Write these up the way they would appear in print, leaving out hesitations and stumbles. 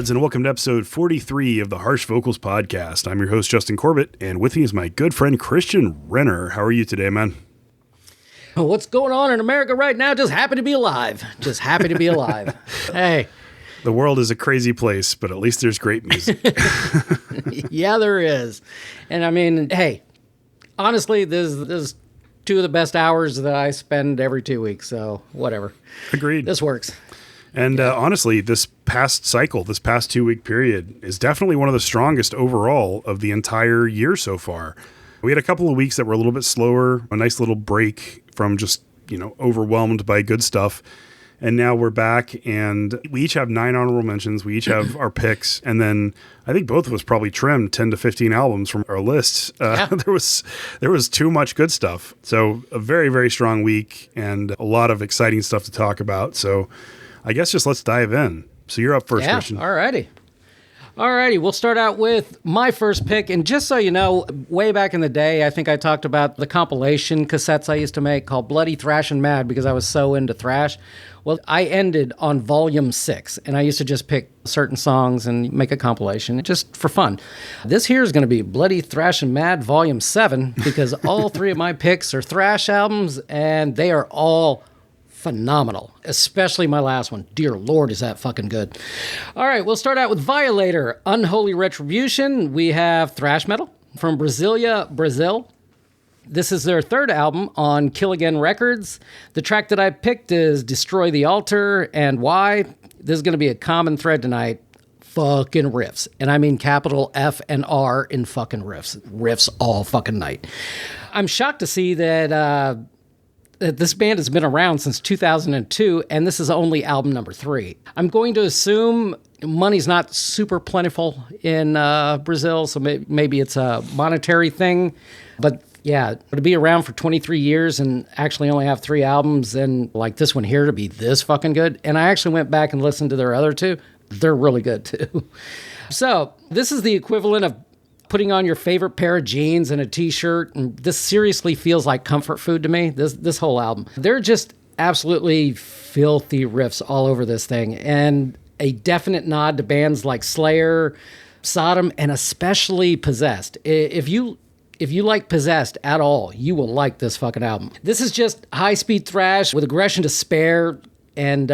buds, and welcome to episode 43 of the Harsh Vocals Podcast. I'm your host, Justin Corbett, and with me is my good friend, Christian Renner. How are you today, man? What's going on in America right now? Just happy to be alive. Just happy to be alive. Hey. The world is a crazy place, but at least there's great music. Yeah, there is. And I mean, hey, honestly, this is two of the best hours that I spend every 2 weeks, so whatever. Agreed. This works. And honestly, this past 2 week period is definitely one of the strongest overall of the entire year so far. We had a couple of weeks that were a little bit slower, a nice little break from just, overwhelmed by good stuff. And now we're back, and we each have 9 honorable mentions. We each have our picks, and then I think both of us probably trimmed 10 to 15 albums from our lists. There was too much good stuff. So a very, very strong week and a lot of exciting stuff to talk about. So I guess just let's dive in. So you're up first, Christian. Alrighty, we'll start out with my first pick. And just so you know, way back in the day, I think I talked about the compilation cassettes I used to make called Bloody Thrash and Mad because I was so into thrash. Well, I ended on volume 6, and I used to just pick certain songs and make a compilation just for fun. This here is going to be Bloody Thrash and Mad volume 7 because all 3 of my picks are thrash albums, and they are all phenomenal, especially my last one. Dear Lord, is that fucking good. All right, we'll start out with Violator, Unholy Retribution. We have thrash metal from Brasilia, Brazil. This is their 3rd album on Kill Again Records. The track that I picked is Destroy the Altar, and why? This is going to be a common thread tonight. Fucking riffs. And I mean capital F and R in fucking riffs. Riffs all fucking night. I'm shocked to see that this band has been around since 2002, and this is only album number 3. I'm going to assume money's not super plentiful in Brazil, so maybe it's a monetary thing. But yeah, to be around for 23 years and actually only have 3 albums, and like this one here to be this fucking good. And I actually went back and listened to their other 2. They're really good too. So this is the equivalent of putting on your favorite pair of jeans and a t-shirt, and this seriously feels like comfort food to me, this whole album. They're just absolutely filthy riffs all over this thing, and a definite nod to bands like Slayer, Sodom, and especially Possessed. If you like Possessed at all, you will like this fucking album. This is just high-speed thrash with aggression to spare, and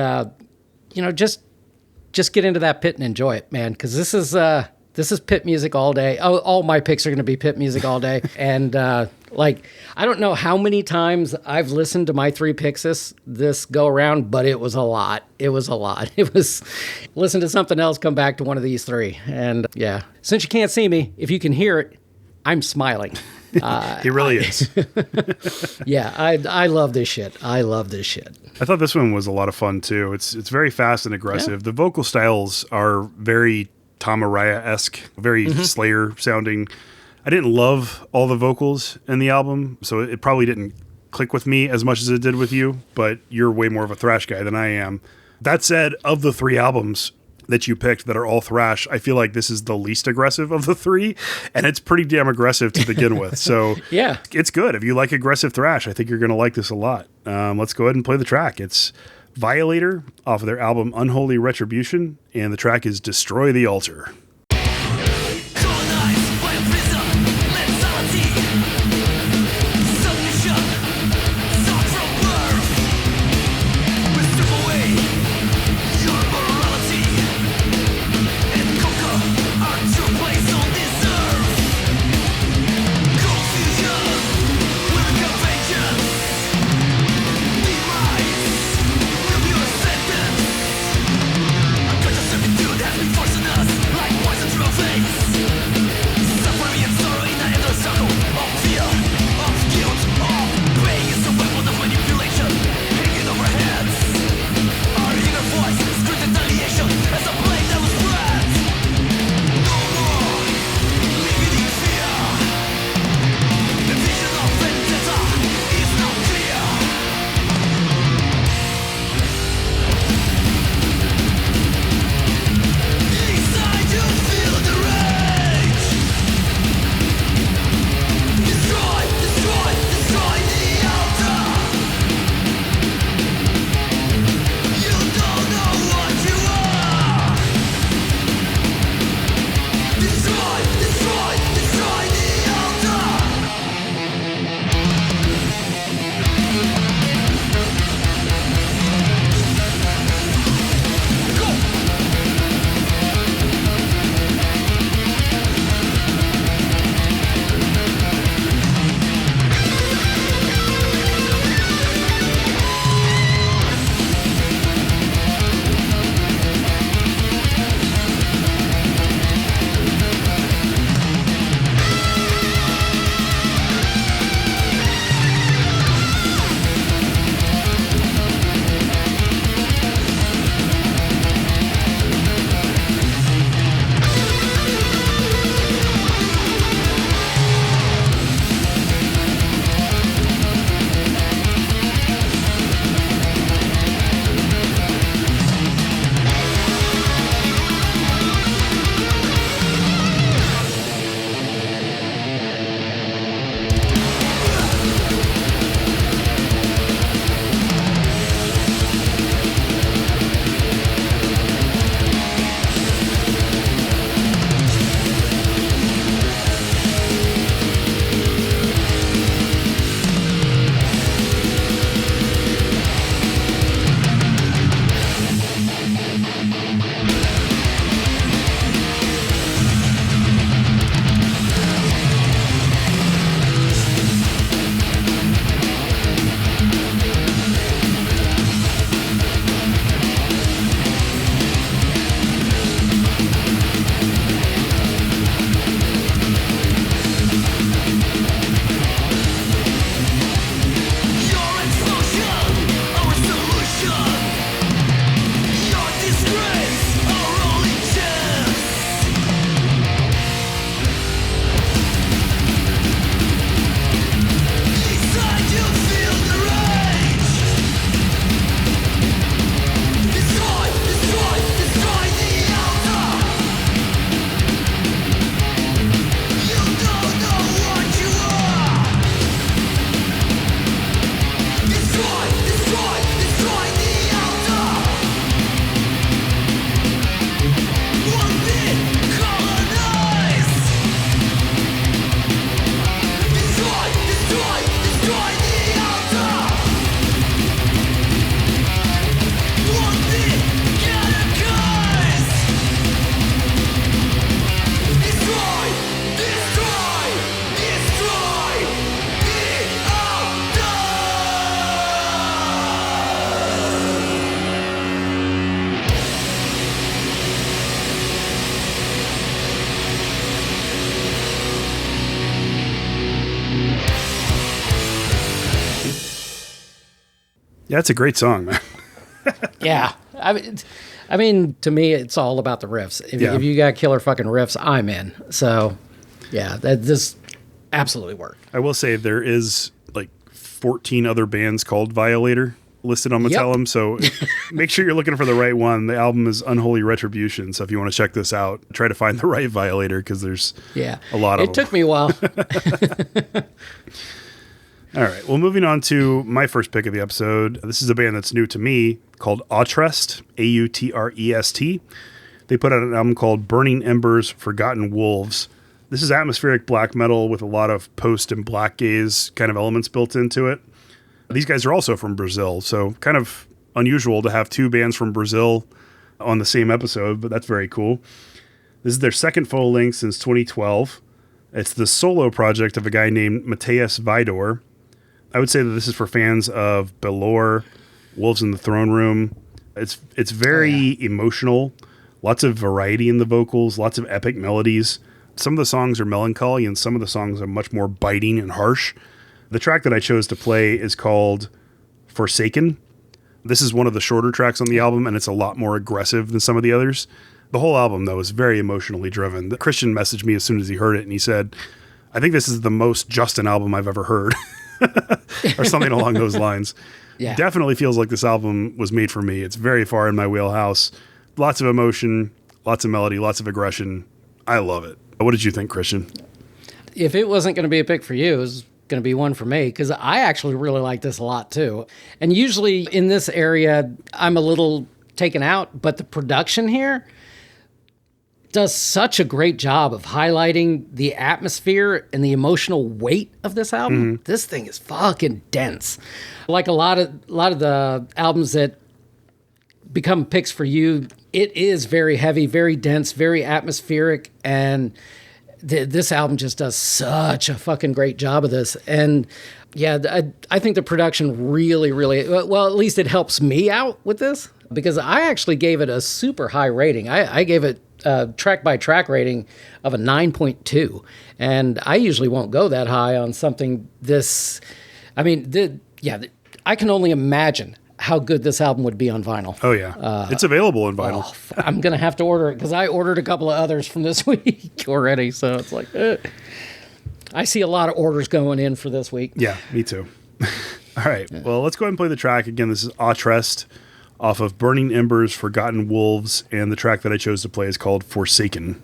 just get into that pit and enjoy it, man, because this is pit music all day. Oh, all my picks are going to be pit music all day. And I don't know how many times I've listened to my 3 picks this go around, but it was a lot. It was listen to something else, come back to one of these 3. And yeah, since you can't see me, if you can hear it, I'm smiling. He really is. Yeah, I love this shit. I thought this one was a lot of fun too. It's very fast and aggressive. Yeah. The vocal styles are very Tom Araya-esque, very Slayer sounding. I didn't love all the vocals in the album, so it probably didn't click with me as much as it did with you, but you're way more of a thrash guy than I am. That said, of the 3 albums that you picked that are all thrash, I feel like this is the least aggressive of the 3, and it's pretty damn aggressive to begin with. So yeah, it's good. If you like aggressive thrash, I think you're going to like this a lot. Let's go ahead and play the track. It's Violator off of their album Unholy Retribution, and the track is Destroy the Altar. Like Yeah, it's a great song, man. Yeah. I mean, to me, it's all about the riffs. If you got killer fucking riffs, I'm in. So, yeah, this absolutely worked. I will say there is like 14 other bands called Violator listed on Metallum, so make sure you're looking for the right one. The album is Unholy Retribution, so if you want to check this out, try to find the right Violator, because there's a lot of them. It took me a while. All right, well, moving on to my first pick of the episode. This is a band that's new to me called Autrest, Autrest. They put out an album called Burning Embers, Forgotten Wolves. This is atmospheric black metal with a lot of post and black gaze kind of elements built into it. These guys are also from Brazil, so kind of unusual to have two bands from Brazil on the same episode, but that's very cool. This is their second full length since 2012. It's the solo project of a guy named Matthias Vidor. I would say that this is for fans of Belor, Wolves in the Throne Room. It's very emotional, lots of variety in the vocals, lots of epic melodies. Some of the songs are melancholy and some of the songs are much more biting and harsh. The track that I chose to play is called Forsaken. This is one of the shorter tracks on the album, and it's a lot more aggressive than some of the others. The whole album, though, is very emotionally driven. Christian messaged me as soon as he heard it, and he said, I think this is the most Justin album I've ever heard. Or something along those lines. Yeah. Definitely feels like this album was made for me. It's very far in my wheelhouse. Lots of emotion, lots of melody, lots of aggression. I love it. What did you think, Christian? If it wasn't going to be a pick for you, it was going to be one for me, because I actually really like this a lot too. And usually in this area, I'm a little taken out, but the production here does such a great job of highlighting the atmosphere and the emotional weight of this album. Mm-hmm. This thing is fucking dense. Like a lot of the albums that become picks for you, it is very heavy, very dense, very atmospheric, and this album just does such a fucking great job of this. And yeah, I think the production really, well, at least it helps me out with this, because I actually gave it a super high rating. I gave it track by track rating of a 9.2, and I usually won't go that high on something this. I mean, I can only imagine how good this album would be on vinyl. Oh yeah, it's available in vinyl. I'm gonna have to order it, because I ordered a couple of others from this week already, so it's like I see a lot of orders going in for this week. Yeah, me too. All right, well, let's go ahead and play the track again. This is Autrest off of Burning Embers, Forgotten Wolves, and the track that I chose to play is called Forsaken.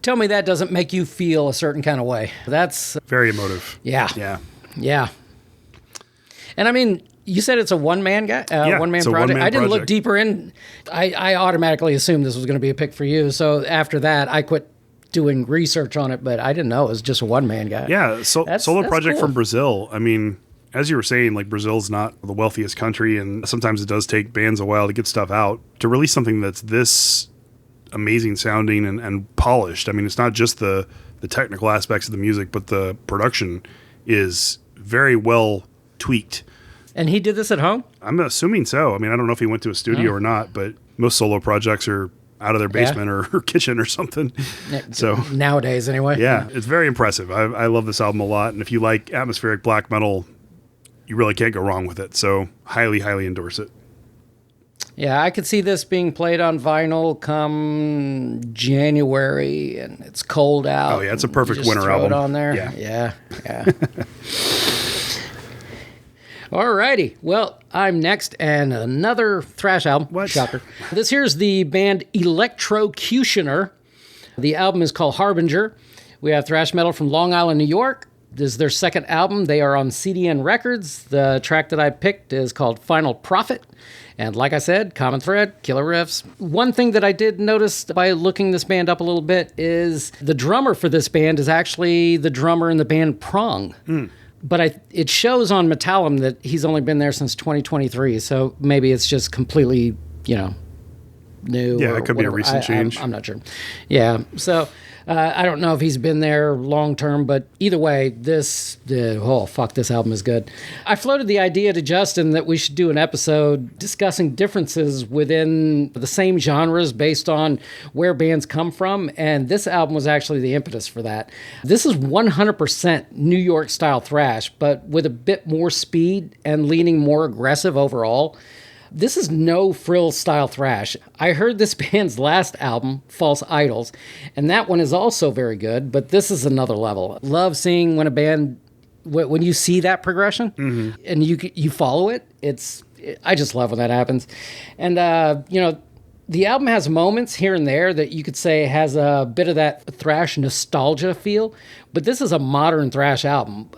Tell me that doesn't make you feel a certain kind of way. That's, Very emotive. yeah. Yeah. Yeah. And I mean, you said it's a one-man guy, one-man it's a project. one-man I didn't look project. deeper in. I automatically assumed this was going to be a pick for you. So after that, I quit doing research on it, but I didn't know it was just a one-man guy. Yeah, solo That's project cool. from Brazil. I mean, as you were saying, like Brazil's not the wealthiest country, and sometimes it does take bands a while to get stuff out. To release something that's this amazing sounding and polished. I mean, it's not just the technical aspects of the music, but the production is very well tweaked. And he did this at home? I'm assuming so. I mean, I don't know if he went to a studio or not, but most solo projects are out of their basement or kitchen or something. So Nowadays, anyway. yeah, it's very impressive. I love this album a lot. And if you like atmospheric black metal, you really can't go wrong with it. So highly, highly endorse it. Yeah, I could see this being played on vinyl come January, and it's cold out. Oh, yeah, it's a perfect You just winter throw album. It on there. Yeah. Yeah. Alrighty. Well, I'm next, and another thrash album. What? Shocker. This here's the band Electrocutioner. The album is called Harbinger. We have thrash metal from Long Island, New York. This is their second album. They are on CDN Records. The track that I picked is called Final Prophet. And like I said, common thread, killer riffs. One thing that I did notice by looking this band up a little bit is the drummer for this band is actually the drummer in the band Prong. But it shows on Metallum that he's only been there since 2023. So maybe it's just completely, new. Yeah, or it could be a whatever. recent change. I'm not sure. Yeah. So I don't know if he's been there long term, but either way, this album is good. I floated the idea to Justin that we should do an episode discussing differences within the same genres based on where bands come from, and this album was actually the impetus for that. This is 100% New York style thrash, but with a bit more speed and leaning more aggressive overall. This is no frill style thrash. I heard this band's last album, False Idols, and that one is also very good, but this is another level. Love seeing when a band, when you see that progression and you follow it, I just love when that happens. And, the album has moments here and there that you could say has a bit of that thrash nostalgia feel, but this is a modern thrash album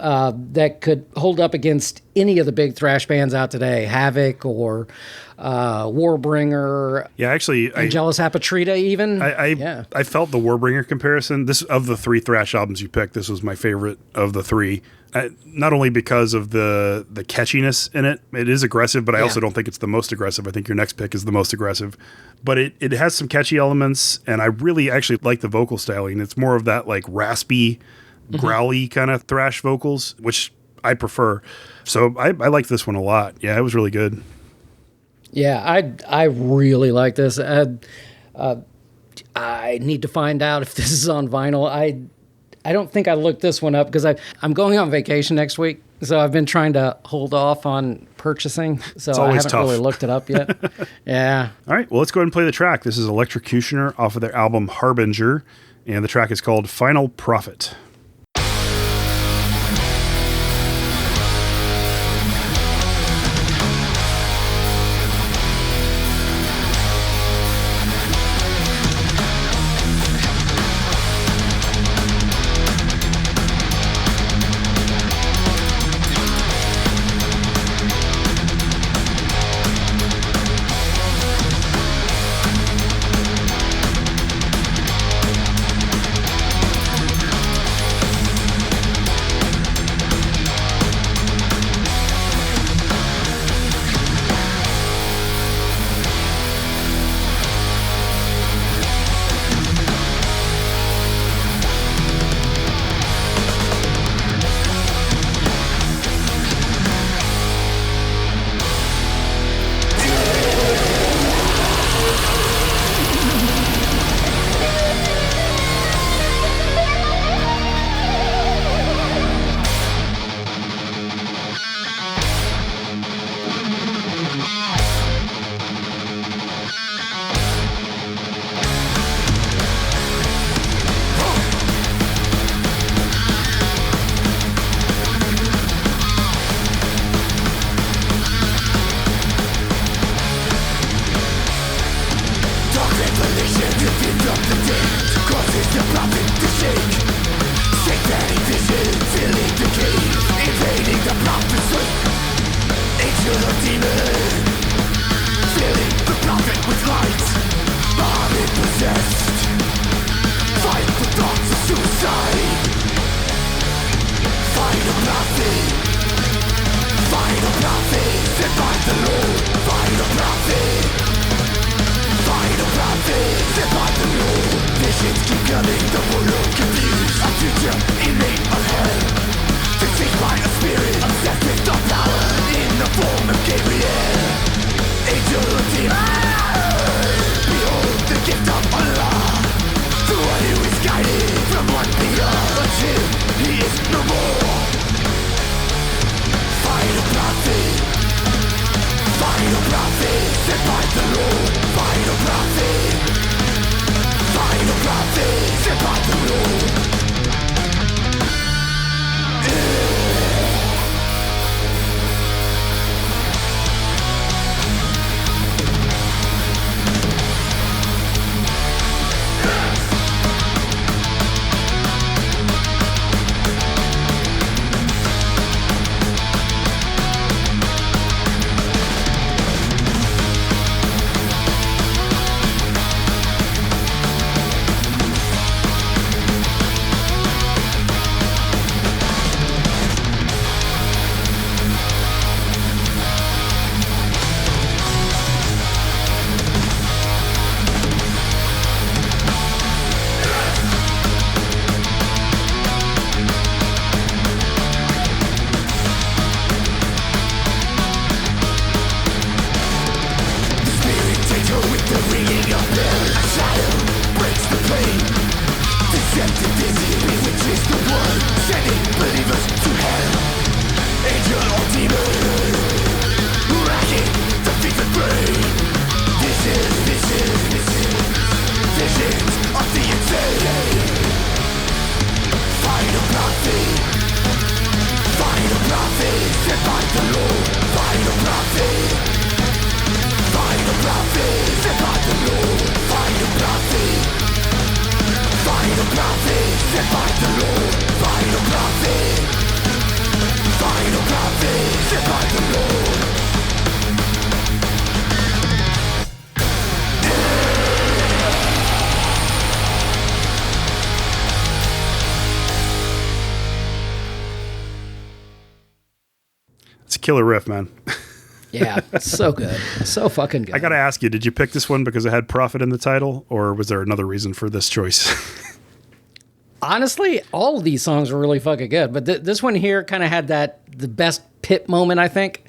that could hold up against any of the big thrash bands out today, Havoc or Warbringer. Yeah, actually, Angelus Apatrida even. I felt the Warbringer comparison. This of the three thrash albums you picked, this was my favorite of the three. Not only because of the catchiness in it. It is aggressive, but I also don't think it's the most aggressive. I think your next pick is the most aggressive. But it has some catchy elements, and I really actually like the vocal styling. It's more of that like raspy, growly kind of thrash vocals, which I prefer. So I liked this one a lot. Yeah, it was really good. Yeah, I really like this. I need to find out if this is on vinyl. I don't think I looked this one up because I'm going on vacation next week, so I've been trying to hold off on purchasing. So I haven't really looked it up yet. Yeah. All right, well, let's go ahead and play the track. This is Electrocutioner off of their album Harbinger, and the track is called Final Prophet. It's a killer riff, man. Yeah, so good. So fucking good. I got to ask you, did you pick this one because it had Prophet in the title, or was there another reason for this choice? Honestly, all of these songs were really fucking good, but this one here kind of had the best pit moment, I think.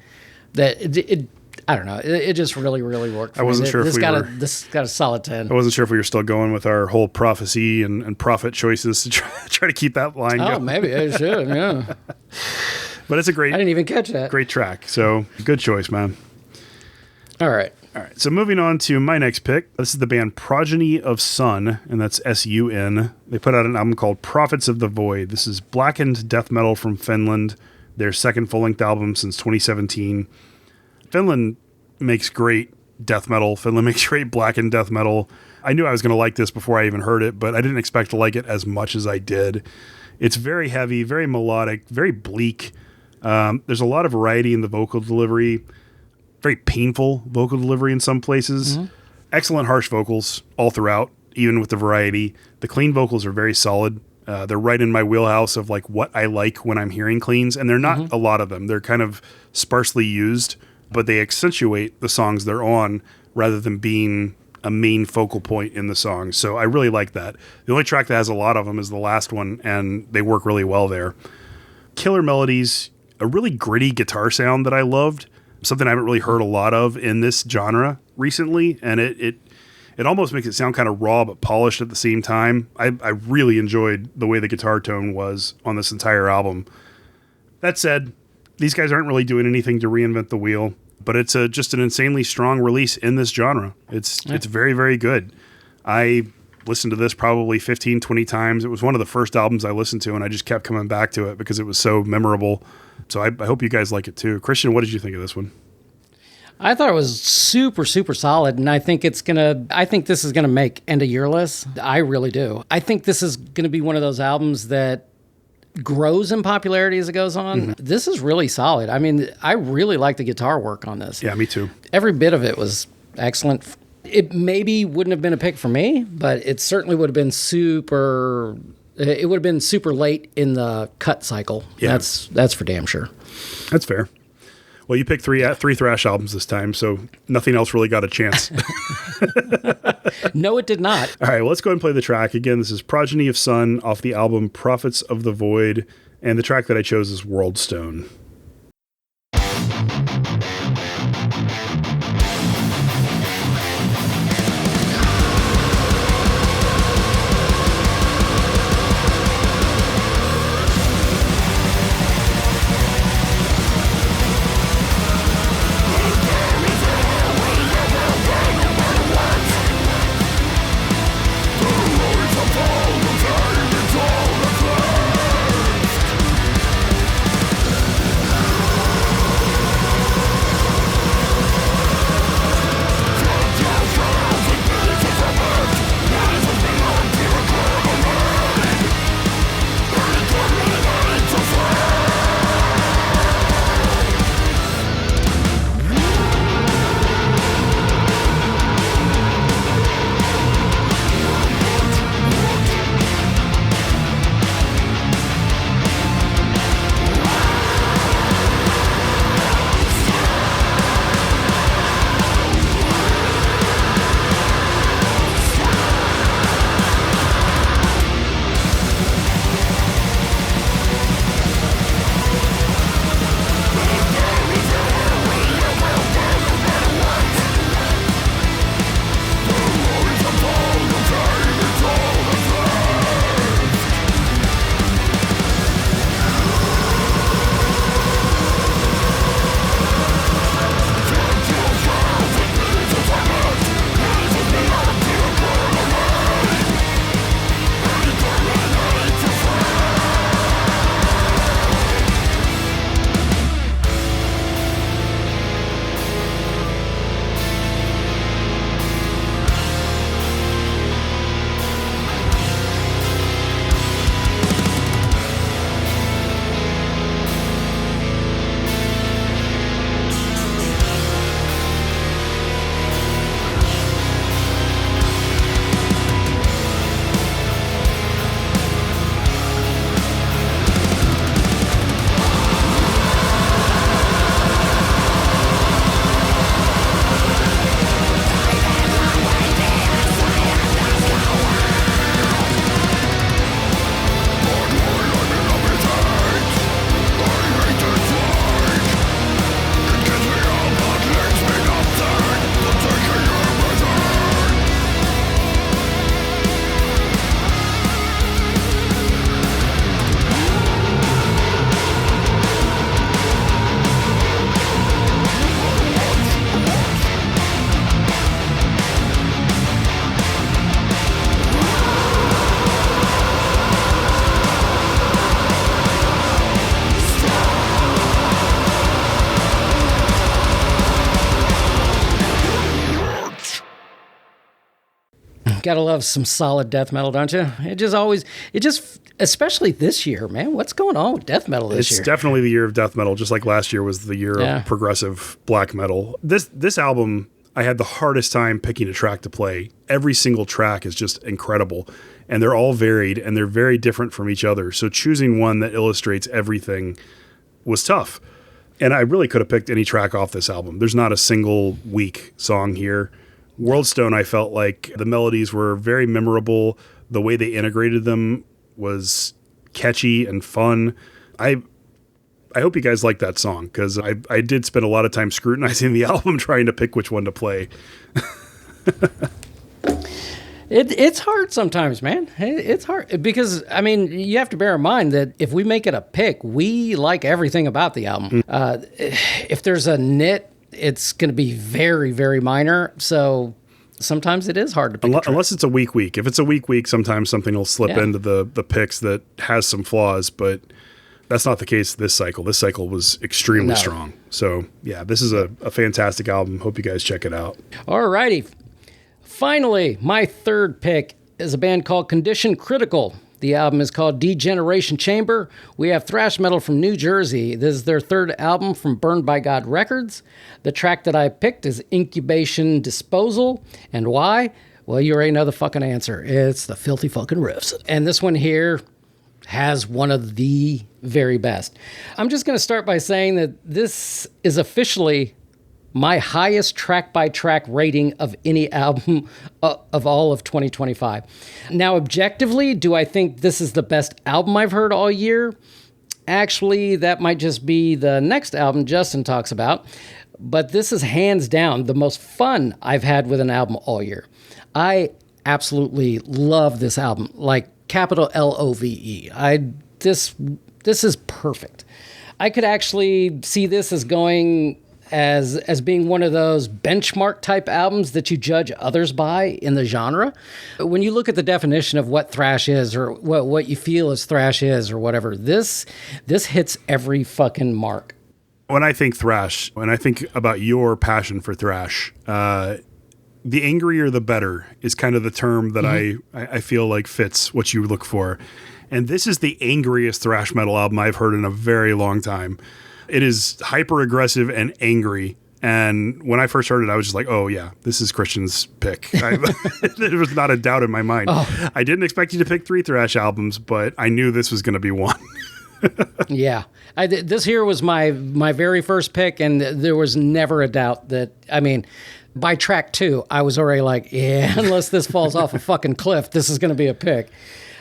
That it I don't know, it just really worked for I wasn't me. sure if This got a solid 10. I wasn't sure if we were still going with our whole prophecy and prophet choices to try to keep that line going. Oh, maybe I should, yeah. But it's a I didn't even catch that. great track. So good choice, man. All right. So moving on to my next pick. This is the band Progeny of Sun, and that's S-U-N. They put out an album called Prophets of the Void. This is blackened death metal from Finland, their second full-length album since 2017. Finland makes great death metal. Finland makes great blackened death metal. I knew I was going to like this before I even heard it, but I didn't expect to like it as much as I did. It's very heavy, very melodic, very bleak. There's a lot of variety in the vocal delivery. Very painful vocal delivery in some places. Mm-hmm. Excellent harsh vocals all throughout, even with the variety. The clean vocals are very solid. They're right in my wheelhouse of like what I like when I'm hearing cleans, and they're not a lot of them. They're kind of sparsely used, but they accentuate the songs they're on rather than being a main focal point in the song. So I really like that. The only track that has a lot of them is the last one, and they work really well there. Killer melodies, a really gritty guitar sound that I loved. Something I haven't really heard a lot of in this genre recently, and it almost makes it sound kind of raw but polished at the same time. I really enjoyed the way the guitar tone was on this entire album. That said, these guys aren't really doing anything to reinvent the wheel, but it's just an insanely strong release in this genre. It's very, very good. I listened to this probably 15, 20 times. It was one of the first albums I listened to, and I just kept coming back to it because it was so memorable. So I hope you guys like it too. Christian, what did you think of this one? I thought it was super, super solid, and I think this is gonna make end of year lists. I really do. I think this is gonna be one of those albums that grows in popularity as it goes on. This is really solid. I mean, I really like the guitar work on this. Yeah, me too. Every bit of it was excellent. It maybe wouldn't have been a pick for me, but it certainly would have been super. It would have been super late in the cut cycle. Yeah. That's for damn sure. That's fair. Well, you picked three thrash albums this time, so nothing else really got a chance. No, it did not. All right, well, let's go ahead and play the track. Again, this is Progeny of Sun off the album Prophets of the Void, and the track that I chose is World Stone. Gotta love some solid death metal, don't you? Especially this year, man. What's going on with death metal this year? It's definitely the year of death metal, just like last year was the year of progressive black metal. This album, I had the hardest time picking a track to play. Every single track is just incredible, and they're all varied, and they're very different from each other. So choosing one that illustrates everything was tough. And I really could have picked any track off this album. There's not a single weak song here. Worldstone, I felt like the melodies were very memorable. The way they integrated them was catchy and fun. I hope you guys like that song, because I did spend a lot of time scrutinizing the album trying to pick which one to play. It's hard sometimes, man. It's hard because, I mean, you have to bear in mind that if we make it a pick, we like everything about the album. If there's a nit, it's going to be very, very minor. So sometimes it is hard to pick unless it's a weak week. If it's a week, sometimes something will slip into the picks that has some flaws. But That's not the case this cycle. This cycle was extremely strong. So, yeah, this is a fantastic album. Hope you guys check it out. All righty. Finally, my third pick is a band called Condition Critical. The album is called Degeneration Chamber. We have thrash metal from New Jersey. This is their third album from Burned by God Records. The track that I picked is Incubation Disposal. And why? Well, you already know the fucking answer. It's the filthy fucking riffs. And this one here has one of the very best. I'm just going to start by saying that this is officially my highest track-by-track rating of any album of all of 2025. Now, objectively, do I think this is the best album I've heard all year? Actually, that might just be the next album Justin talks about. But this is hands down the most fun I've had with an album all year. I absolutely love this album, like capital Love. This is perfect. I could actually see this as going as being one of those benchmark type albums that you judge others by in the genre. When you look at the definition of what thrash is, or what you feel as thrash is, or whatever, this hits every fucking mark. When I think thrash, when I think about your passion for thrash, the angrier the better is kind of the term that I feel like fits what you look for. And this is the angriest thrash metal album I've heard in a very long time. It is hyper aggressive and angry. And when I first heard it, I was just like, oh, yeah, this is Christian's pick. There was not a doubt in my mind. Oh. I didn't expect you to pick 3 thrash albums, but I knew this was going to be one. Yeah. This here was my very first pick, and there was never a doubt that, I mean, by track 2, I was already like, yeah, unless this falls off a fucking cliff, this is going to be a pick.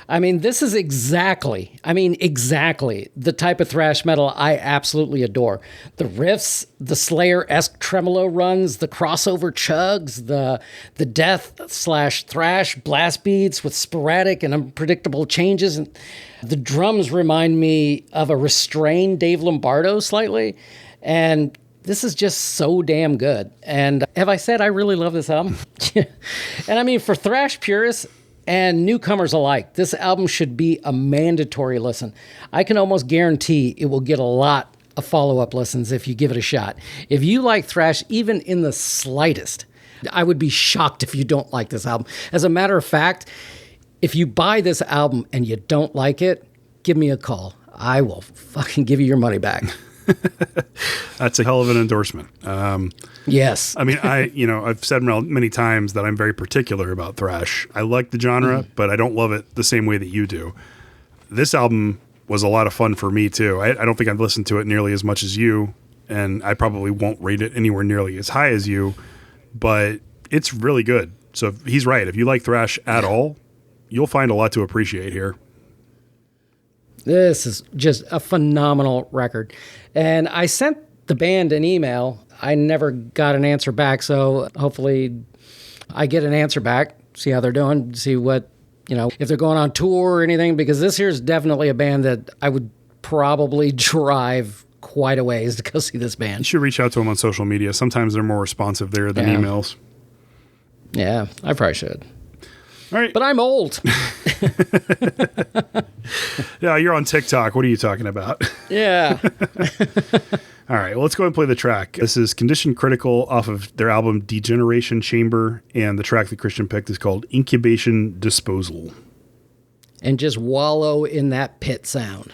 I mean, this is exactly the type of thrash metal I absolutely adore. The riffs, the Slayer-esque tremolo runs, the crossover chugs, the death/thrash blast beats with sporadic and unpredictable changes. And the drums remind me of a restrained Dave Lombardo slightly. And this is just so damn good. And have I said I really love this album? And I mean, for thrash purists and newcomers alike, this album should be a mandatory listen. I can almost guarantee it will get a lot of follow-up listens if you give it a shot. If you like thrash, even in the slightest, I would be shocked if you don't like this album. As a matter of fact, if you buy this album and you don't like it, give me a call. I will fucking give you your money back. That's a hell of an endorsement. Yes. I mean, I've said many times that I'm very particular about thrash. I like the genre, but I don't love it the same way that you do. This album was a lot of fun for me too. I don't think I've listened to it nearly as much as you, and I probably won't rate it anywhere nearly as high as you, but it's really good. So he's right. If you like thrash at all, you'll find a lot to appreciate here. This is just a phenomenal record. And I sent the band an email. I never got an answer back, so hopefully I get an answer back, see how they're doing, see what, if they're going on tour or anything, because this here is definitely a band that I would probably drive quite a ways to go see this band. You should reach out to them on social media. Sometimes they're more responsive there than emails. Yeah, I probably should. All right. But I'm old. Yeah, you're on TikTok. What are you talking about? Yeah. All right, well, let's go ahead and play the track. This is Condition Critical off of their album Degeneration Chamber, and the track that Christian picked is called Incubation Disposal. And just wallow in that pit sound.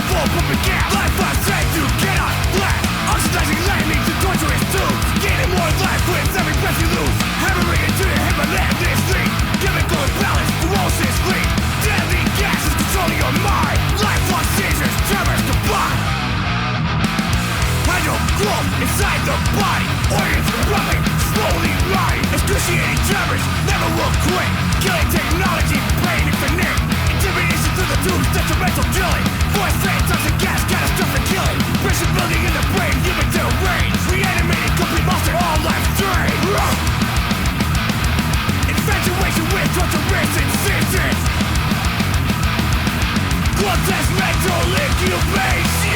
full pumping gas. Life I say you cannot last. Oxidizing land leads to torturous tubes. Gaining more life with every breath you lose. Hammering into your head, my land is lean. Chemical imbalance, the walls is clean. Deadly gas is controlling your mind. Lifelong seizures, tremors to blind. Hydro growth inside the body. Organs rubbing, slowly rotting. Excruciating tremors, never will quit. Killing technology, pain infinite. Intimidation through the tubes, detrimental drilling. Voice fade, toxic gas, catastrophic killing. Pressure building in the brain, human deranged. Reanimating, complete monster, all life drained. Infatuation with torturous incisions. Grotesque mental incubation.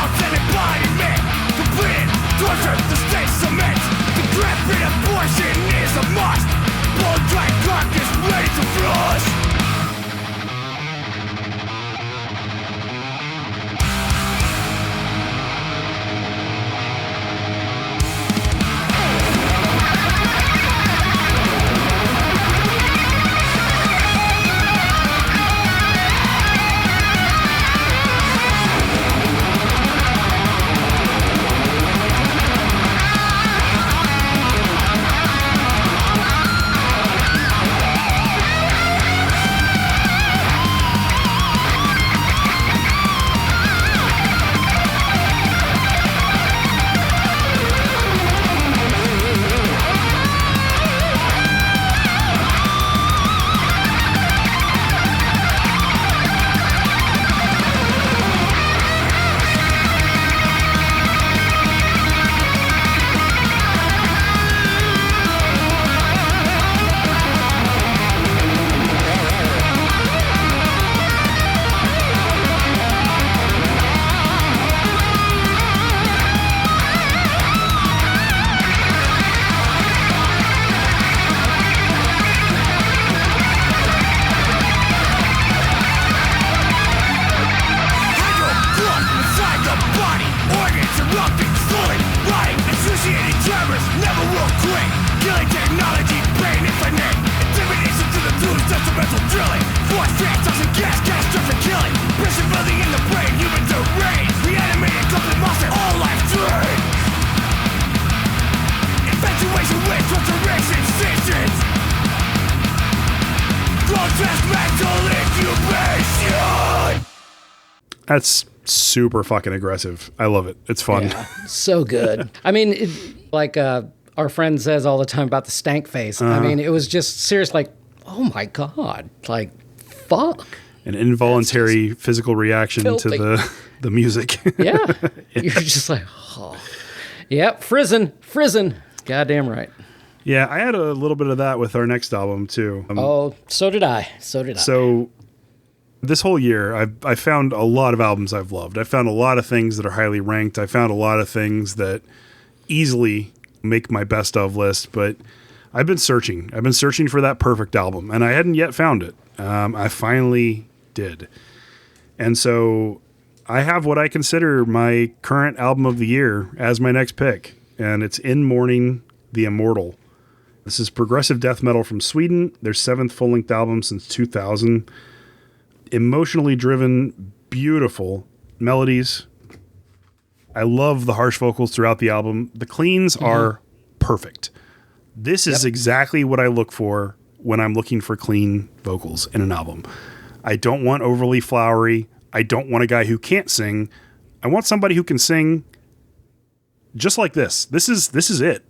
And embodiment, completed, torture, the state cements. Decrepit abortion is a must. Bone dry carcass ready to flush. That's super fucking aggressive. I love it. It's fun. Yeah, so good. I mean, like our friend says all the time about the stank face. I mean, it was just serious, like, oh my God, like, fuck. An involuntary physical reaction filthy. to the music. Yeah. You're just like, oh. Yep, Frizzin'. Goddamn right. Yeah, I had a little bit of that with our next album, too. Oh, so did I. So this whole year, I found a lot of albums I've loved. I found a lot of things that are highly ranked. I found a lot of things that easily make my best of list, but I've been searching. I've been searching for that perfect album, and I hadn't yet found it. I finally did. And so I have what I consider my current album of the year as my next pick, and it's In Mourning, The Immortal. This is progressive death metal from Sweden, their 7th full-length album since 2000. Emotionally driven, beautiful melodies. I love the harsh vocals throughout the album. The cleans are perfect. This is exactly what I look for when I'm looking for clean vocals in an album. I don't want overly flowery. I don't want a guy who can't sing. I want somebody who can sing just like this. This is it.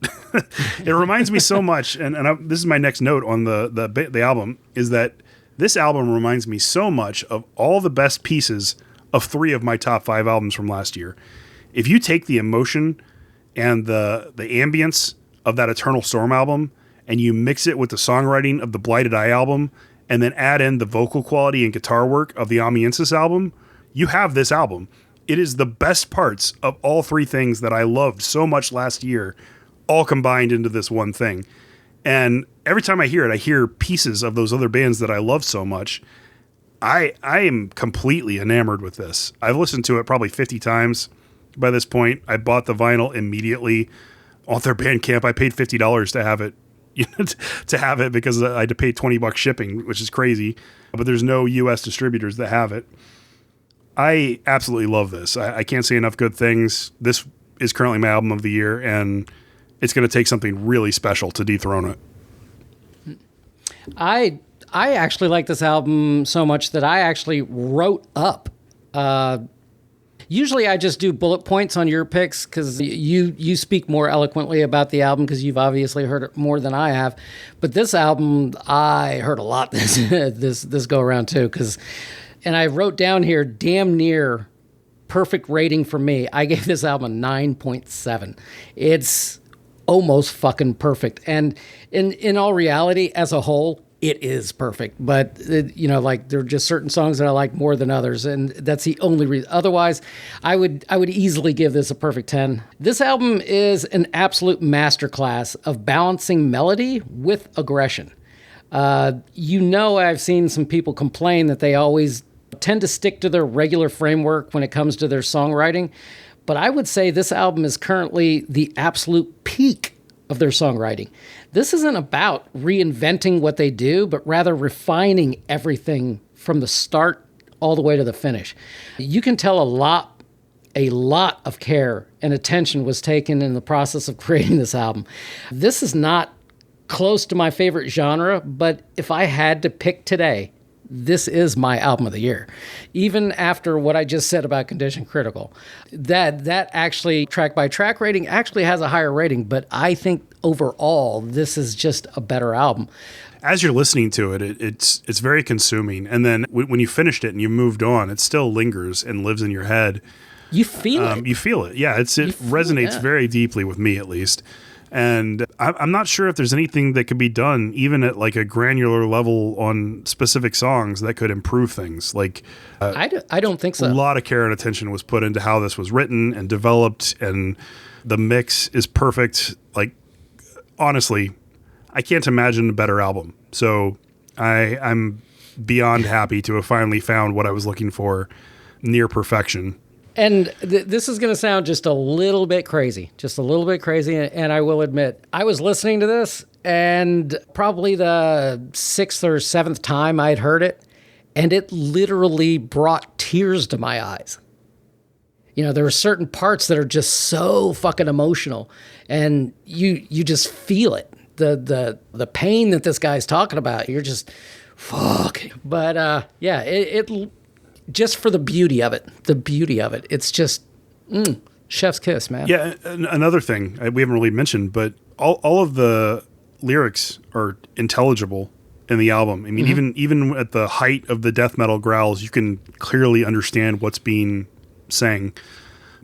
It reminds me so much, and this is my next note on the album, is that this album reminds me so much of all the best pieces of 3 of my top 5 albums from last year. If you take the emotion and the ambience of that Eternal Storm album and you mix it with the songwriting of the Blighted Eye album and then add in the vocal quality and guitar work of the Amiensis album, you have this album. It is the best parts of all 3 things that I loved so much last year, all combined into this one thing. And every time I hear it, I hear pieces of those other bands that I love so much. I am completely enamored with this. I've listened to it probably 50 times by this point. I bought the vinyl immediately on their Bandcamp. I paid $50 to have it, to have it because I had to pay $20 shipping, which is crazy. But there's no U.S. distributors that have it. I absolutely love this. I can't say enough good things. This is currently my album of the year, and it's going to take something really special to dethrone it. I actually like this album so much that I actually wrote up. Usually I just do bullet points on your picks because you speak more eloquently about the album because you've obviously heard it more than I have. But this album, I heard a lot this go around too. And I wrote down here, damn near perfect rating for me. I gave this album a 9.7. It's almost fucking perfect. And in all reality, as a whole, it is perfect. But, like there are just certain songs that I like more than others. And that's the only reason. Otherwise, I would easily give this a perfect 10. This album is an absolute masterclass of balancing melody with aggression. I've seen some people complain that they always tend to stick to their regular framework when it comes to their songwriting. But I would say this album is currently the absolute peak of their songwriting. This isn't about reinventing what they do, but rather refining everything from the start all the way to the finish. You can tell a lot of care and attention was taken in the process of creating this album. This is not close to my favorite genre, but if I had to pick today, this is my album of the year. Even after what I just said about Condition Critical, that actually track by track rating actually has a higher rating, but I think overall this is just a better album. As you're listening to it, it's very consuming. And then when you finished it and you moved on, it still lingers and lives in your head. You feel it. You feel it. Yeah, it resonates very deeply with me, at least. And I'm not sure if there's anything that could be done, even at like a granular level on specific songs that could improve things. Like, I don't think so. A lot of care and attention was put into how this was written and developed, and the mix is perfect. Like, honestly, I can't imagine a better album. So I'm beyond happy to have finally found what I was looking for, near perfection. And this is going to sound just a little bit crazy, and I will admit, I was listening to this, and probably the 6th or 7th time I'd heard it, and it literally brought tears to my eyes. There are certain parts that are just so fucking emotional, and you just feel it. The pain that this guy's talking about, you're just, fuck. But it just for the beauty of it. It's just chef's kiss, man. Yeah, another thing we haven't really mentioned, but all of the lyrics are intelligible in the album. I mean, even at the height of the death metal growls, you can clearly understand what's being sang.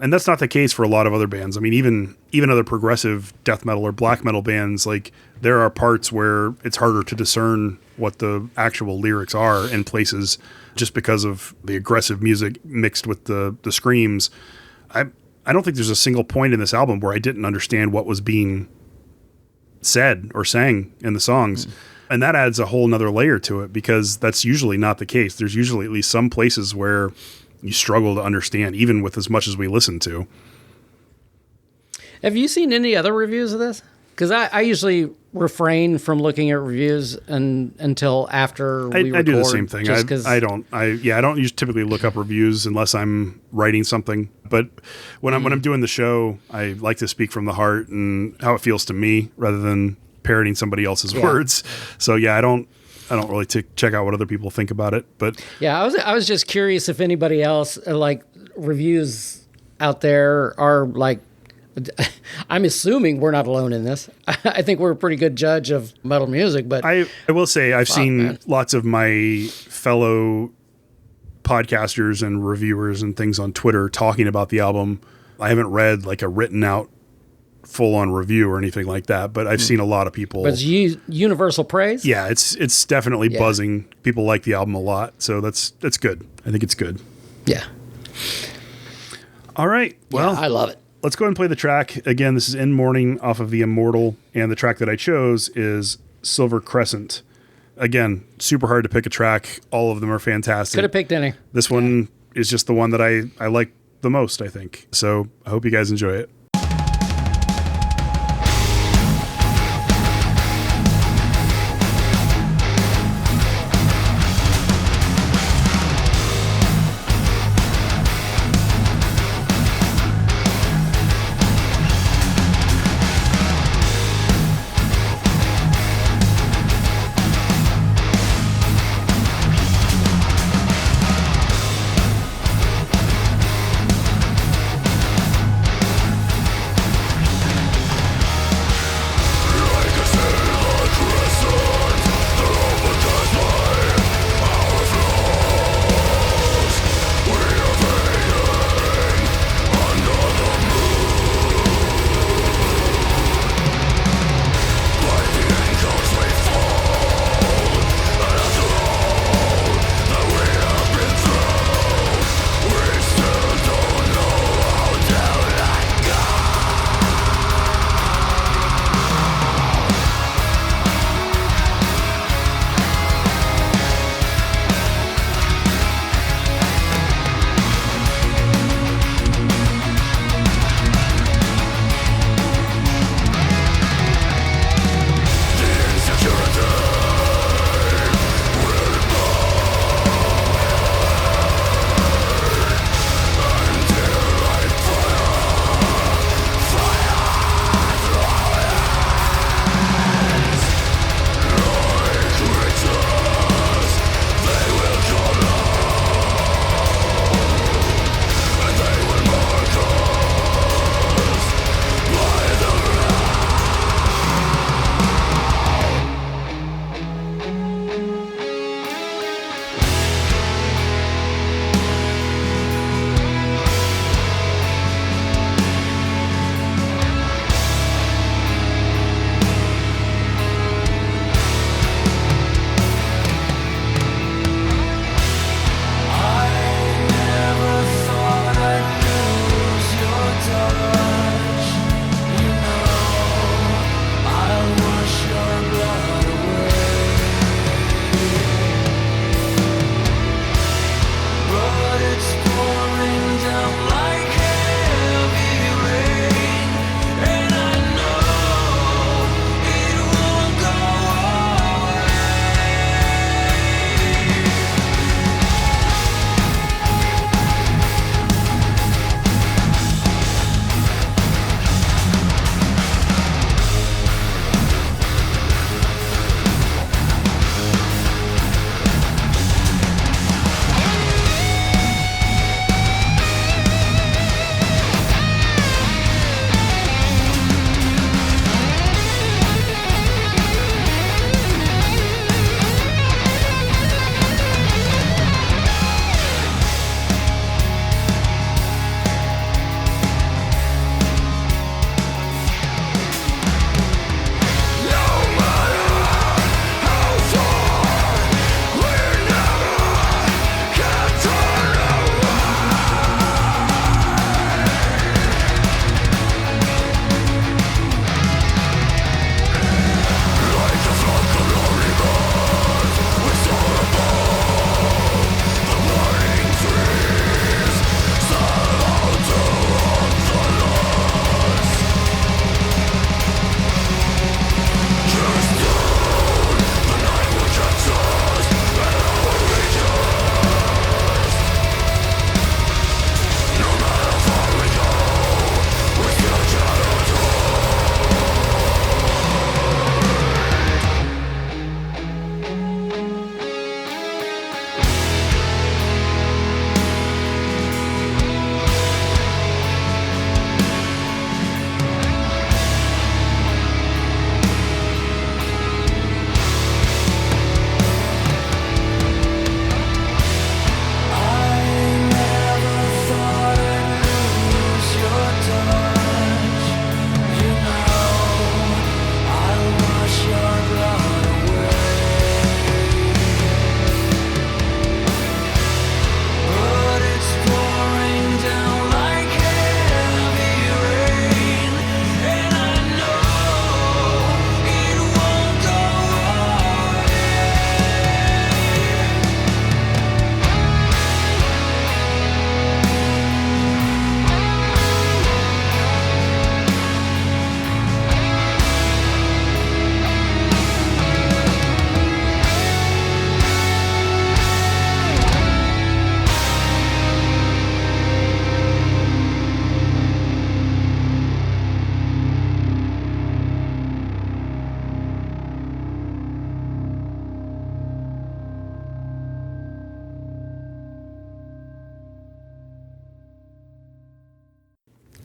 And that's not the case for a lot of other bands. I mean, even other progressive death metal or black metal bands, like there are parts where it's harder to discern what the actual lyrics are in places just because of the aggressive music mixed with the screams. I don't think there's a single point in this album where I didn't understand what was being said or sang in the songs. And that adds a whole nother layer to it because that's usually not the case. There's usually at least some places where you struggle to understand, even with as much as we listen to. Have you seen any other reviews of this? Because I usually refrain from looking at reviews until after we record. I do the same thing. I don't typically look up reviews unless I'm writing something. But when I'm doing the show, I like to speak from the heart and how it feels to me rather than parroting somebody else's words. So I don't really check out what other people think about it. But yeah, I was just curious if anybody else like reviews out there are like. I'm assuming we're not alone in this. I think we're a pretty good judge of metal music, but I will say I've seen lots of my fellow podcasters and reviewers and things on Twitter talking about the album. I haven't read like a written out full-on review or anything like that, but I've seen a lot of people. But it's universal praise? Yeah, it's definitely buzzing. People like the album a lot, so that's good. I think it's good. Yeah. All right. Well, I love it. let's go ahead and play the track. Again, this is In Mourning off of The Immortal, and the track that I chose is Silver Crescent. Again, super hard to pick a track. All of them are fantastic. Could have picked any. This one is just the one that I like the most, I think. So I hope you guys enjoy it.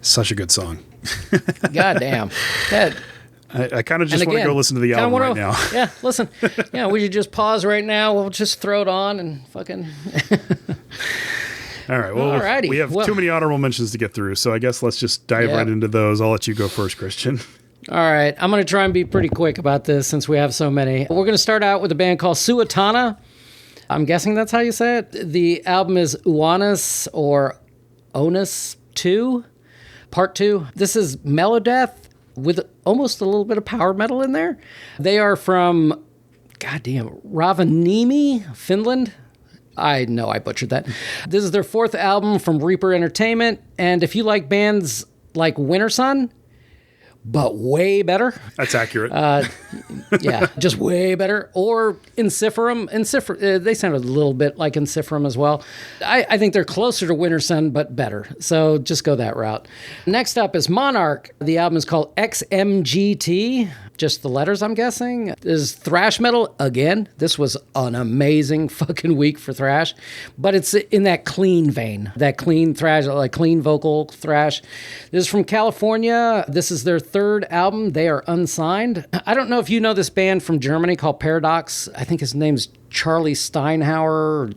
Such a good song. God damn. That, I kind of just want to go listen to the kinda album wanna- right now. Yeah, listen. Yeah, we should just pause right now. We'll just throw it on and fucking... All right. Well, Alrighty. we have too many honorable mentions to get through, so I guess let's just dive right into those. I'll let you go first, Christian. All right. I'm going to try and be pretty quick about this since we have so many. We're going to start out with a band called Suatana. I'm guessing that's how you say it. The album is Uanus or Onus 2, Part 2. This is Melodeath with almost a little bit of power metal in there. They are from, goddamn, Rovaniemi, Finland. I know I butchered that. This is their 4th album from Reaper Entertainment. And if you like bands like Winter Sun, but way better. That's accurate. Yeah, just way better. Or Enciferum. They sounded a little bit like Enciferum as well. I think they're closer to Winter Sun, but better. So just go that route. Next up is Monarch. The album is called XMGT. Just the letters, I'm guessing. This is thrash metal. Again, this was an amazing fucking week for thrash. But it's in that clean vein. That clean thrash, like clean vocal thrash. This is from California. This is their 3rd album. They are unsigned. I don't know if you know this band from Germany called Paradox. I think his name's Charlie Steinhauer, or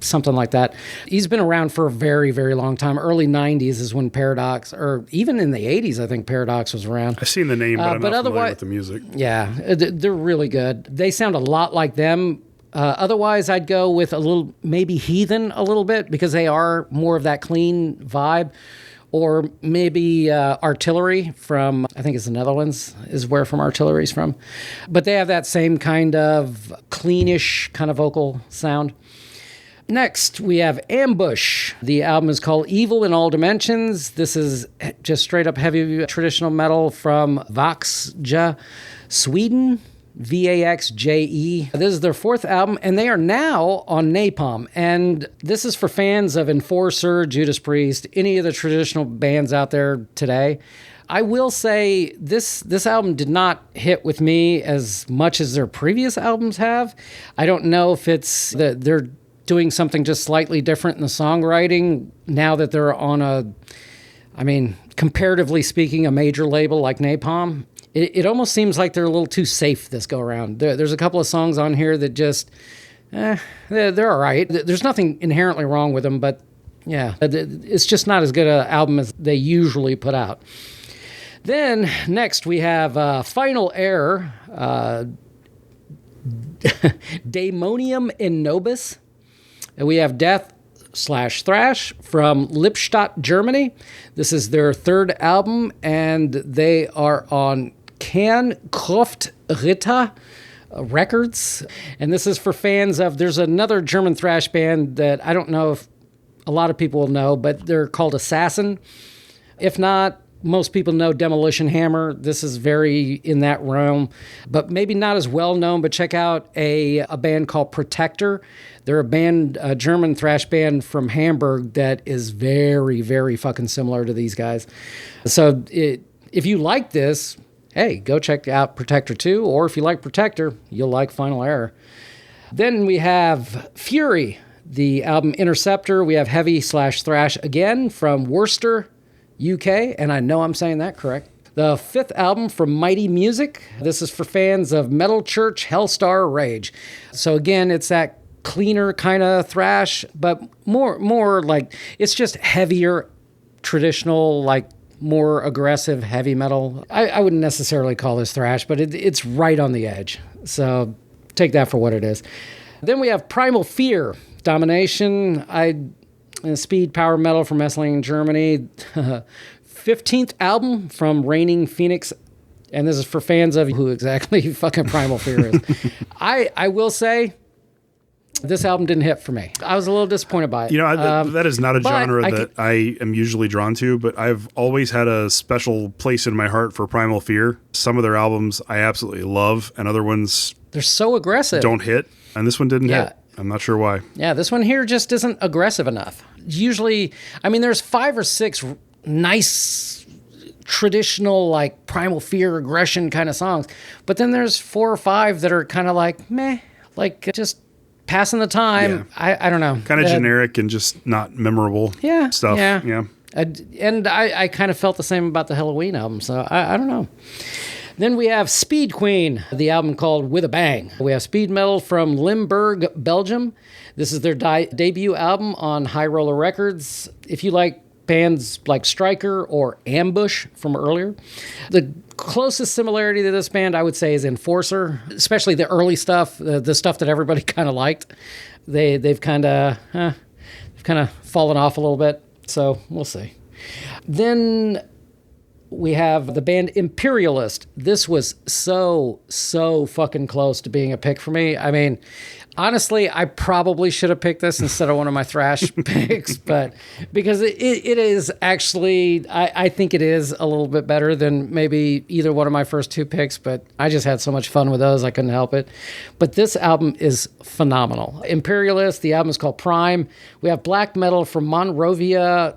something like that. He's been around for a very, very long time. Early 90s is when Paradox, or even in the 80s, I think Paradox was around. I've seen the name, but I'm not familiar with the music. Yeah, they're really good. They sound a lot like them. Otherwise, I'd go with a little, maybe Heathen a little bit, because they are more of that clean vibe. Or maybe Artillery from, I think it's the Netherlands, is where from Artillery's from. But they have that same kind of cleanish kind of vocal sound. Next, we have Ambush. The album is called Evil in All Dimensions. This is just straight up heavy traditional metal from Vaxja, Sweden. Vaxje. This is their 4th album, and they are now on Napalm. And this is for fans of Enforcer, Judas Priest, any of the traditional bands out there today. I will say this album did not hit with me as much as their previous albums have. I don't know if it's that they're doing something just slightly different in the songwriting now that they're on comparatively speaking, a major label like Napalm. It almost seems like they're a little too safe this go around. There's a couple of songs on here that just, they're all right. There's nothing inherently wrong with them, but yeah, it's just not as good an album as they usually put out. Then next we have Final Error, Daemonium in Nobis. And we have Death/Thrash from Lippstadt, Germany. This is their 3rd album, and they are on Kernkraft Records. And this is for fans of, there's another German thrash band that I don't know if a lot of people will know, but they're called Assassin. If not, most people know Demolition Hammer. This is very in that realm, but maybe not as well known. But check out a band called Protector. They're a German thrash band from Hamburg that is very, very fucking similar to these guys. So if you like this, hey, go check out Protector 2, or if you like Protector, you'll like Final Error. Then we have Fury, the album Interceptor. We have heavy/thrash again from Worcester, UK, and I know I'm saying that correct. The 5th album from Mighty Music. This is for fans of Metal Church, Hellstar, Rage. So again, it's that cleaner kind of thrash, but more like, it's just heavier, traditional, like more aggressive heavy metal. I wouldn't necessarily call this thrash, but it's right on the edge. So take that for what it is. Then we have Primal Fear, Domination. Speed power metal from Esslingen, Germany. 15th album from Reigning Phoenix. And this is for fans of who exactly fucking Primal Fear is. I will say, this album didn't hit for me. I was a little disappointed by it. You know, that is not a genre that I am usually drawn to, but I've always had a special place in my heart for Primal Fear. Some of their albums I absolutely love, and other ones they're so aggressive. Don't hit, and this one didn't hit. I'm not sure why. Yeah, this one here just isn't aggressive enough. Usually, there's 5 or 6 nice traditional like Primal Fear aggression kind of songs, but then there's 4 or 5 that are kind of like meh, like just passing the time. Yeah. I don't know. Kind of generic and just not memorable stuff. Yeah. Yeah. I kind of felt the same about the Halloween album, so I don't know. Then we have Speed Queen, the album called With a Bang. We have speed metal from Limburg, Belgium. This is their debut album on High Roller Records. If you like bands like Striker or Ambush from earlier, the closest similarity to this band, I would say, is Enforcer, especially the early stuff, the stuff that everybody kind of liked. They've kind of fallen off a little bit, so we'll see. Then we have the band Imperialist. This was so fucking close to being a pick for me. I mean, honestly, I probably should have picked this instead of one of my thrash picks, but because it is actually, I think it is a little bit better than maybe either one of my first two picks, but I just had so much fun with those, I couldn't help it. But this album is phenomenal. Imperialist, the album is called Prime. We have black metal from Monrovia,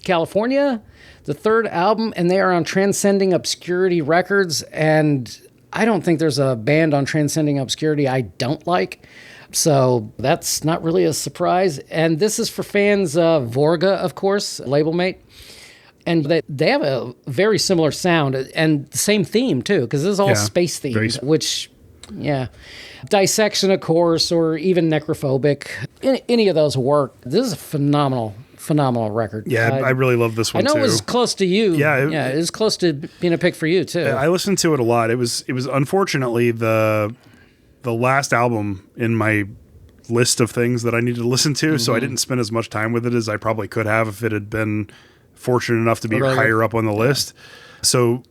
California, the third album, and they are on Transcending Obscurity Records, and I don't think there's a band on Transcending Obscurity I don't like, so that's not really a surprise. And this is for fans of Vorga, of course, label mate, and they have a very similar sound and the same theme too, because this is all space themed, which, Dissection, of course, or even Necrophobic, any of those work. This is a phenomenal record. Yeah, I really love this one too. I know it was close to you. Yeah, it was close to being a pick for you too. I listened to it a lot. It was unfortunately the last album in my list of things that I needed to listen to, so I didn't spend as much time with it as I probably could have if it had been fortunate enough to be higher up on the list. So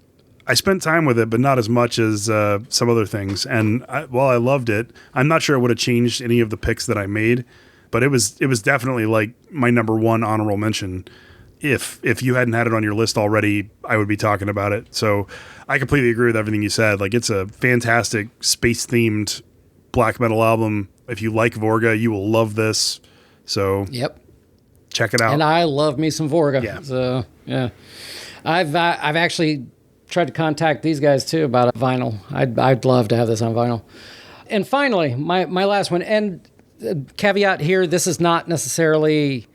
I spent time with it, but not as much as some other things. And while I loved it, I'm not sure it would have changed any of the picks that I made. But it was definitely like my number one honorable mention. If you hadn't had it on your list already, I would be talking about it. So I completely agree with everything you said. Like, it's a fantastic space themed black metal album. If you like Vorga, you will love this. So check it out. And I love me some Vorga. Yeah. So I've actually tried to contact these guys too about a vinyl. I'd love to have this on vinyl. And finally, my last one. And caveat here, this is not necessarily,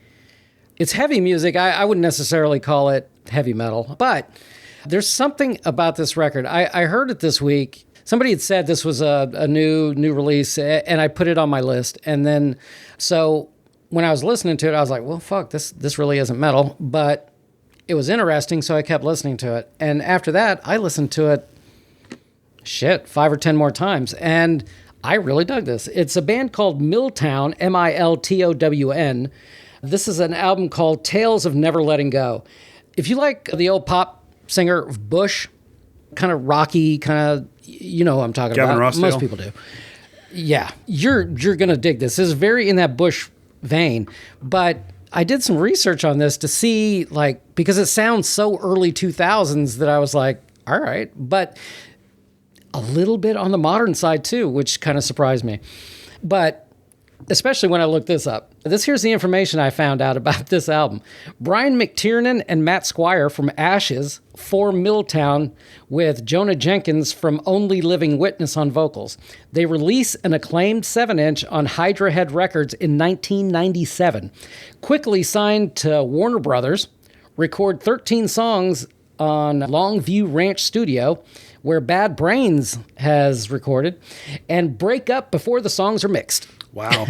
it's heavy music. I wouldn't necessarily call it heavy metal, but there's something about this record. I heard it this week. Somebody had said this was a new release, and I put it on my list. And then, so when I was listening to it, I was like, well, fuck, this really isn't metal, but it was interesting, so I kept listening to it. And after that, I listened to it, 5 or 10 more times, and I really dug this. It's a band called Milltown, Miltown. This is an album called Tales of Never Letting Go. If you like the old pop singer Bush, kind of rocky, kind of, you know who I'm talking Gavin about. Rossdale. Most people do. Yeah, you're going to dig this. This is very in that Bush vein. But I did some research on this to see, like, because it sounds so early 2000s that I was like, all right. But a little bit on the modern side too, which kind of surprised me. But especially when I looked this up. Here's the information I found out about this album. Brian McTiernan and Matt Squire from Ashes form Milltown with Jonah Jenkins from Only Living Witness on vocals. They release an acclaimed 7-inch on Hydra Head Records in 1997. Quickly signed to Warner Brothers, record 13 songs on Longview Ranch Studio, where Bad Brains has recorded, and break up before the songs are mixed. Wow.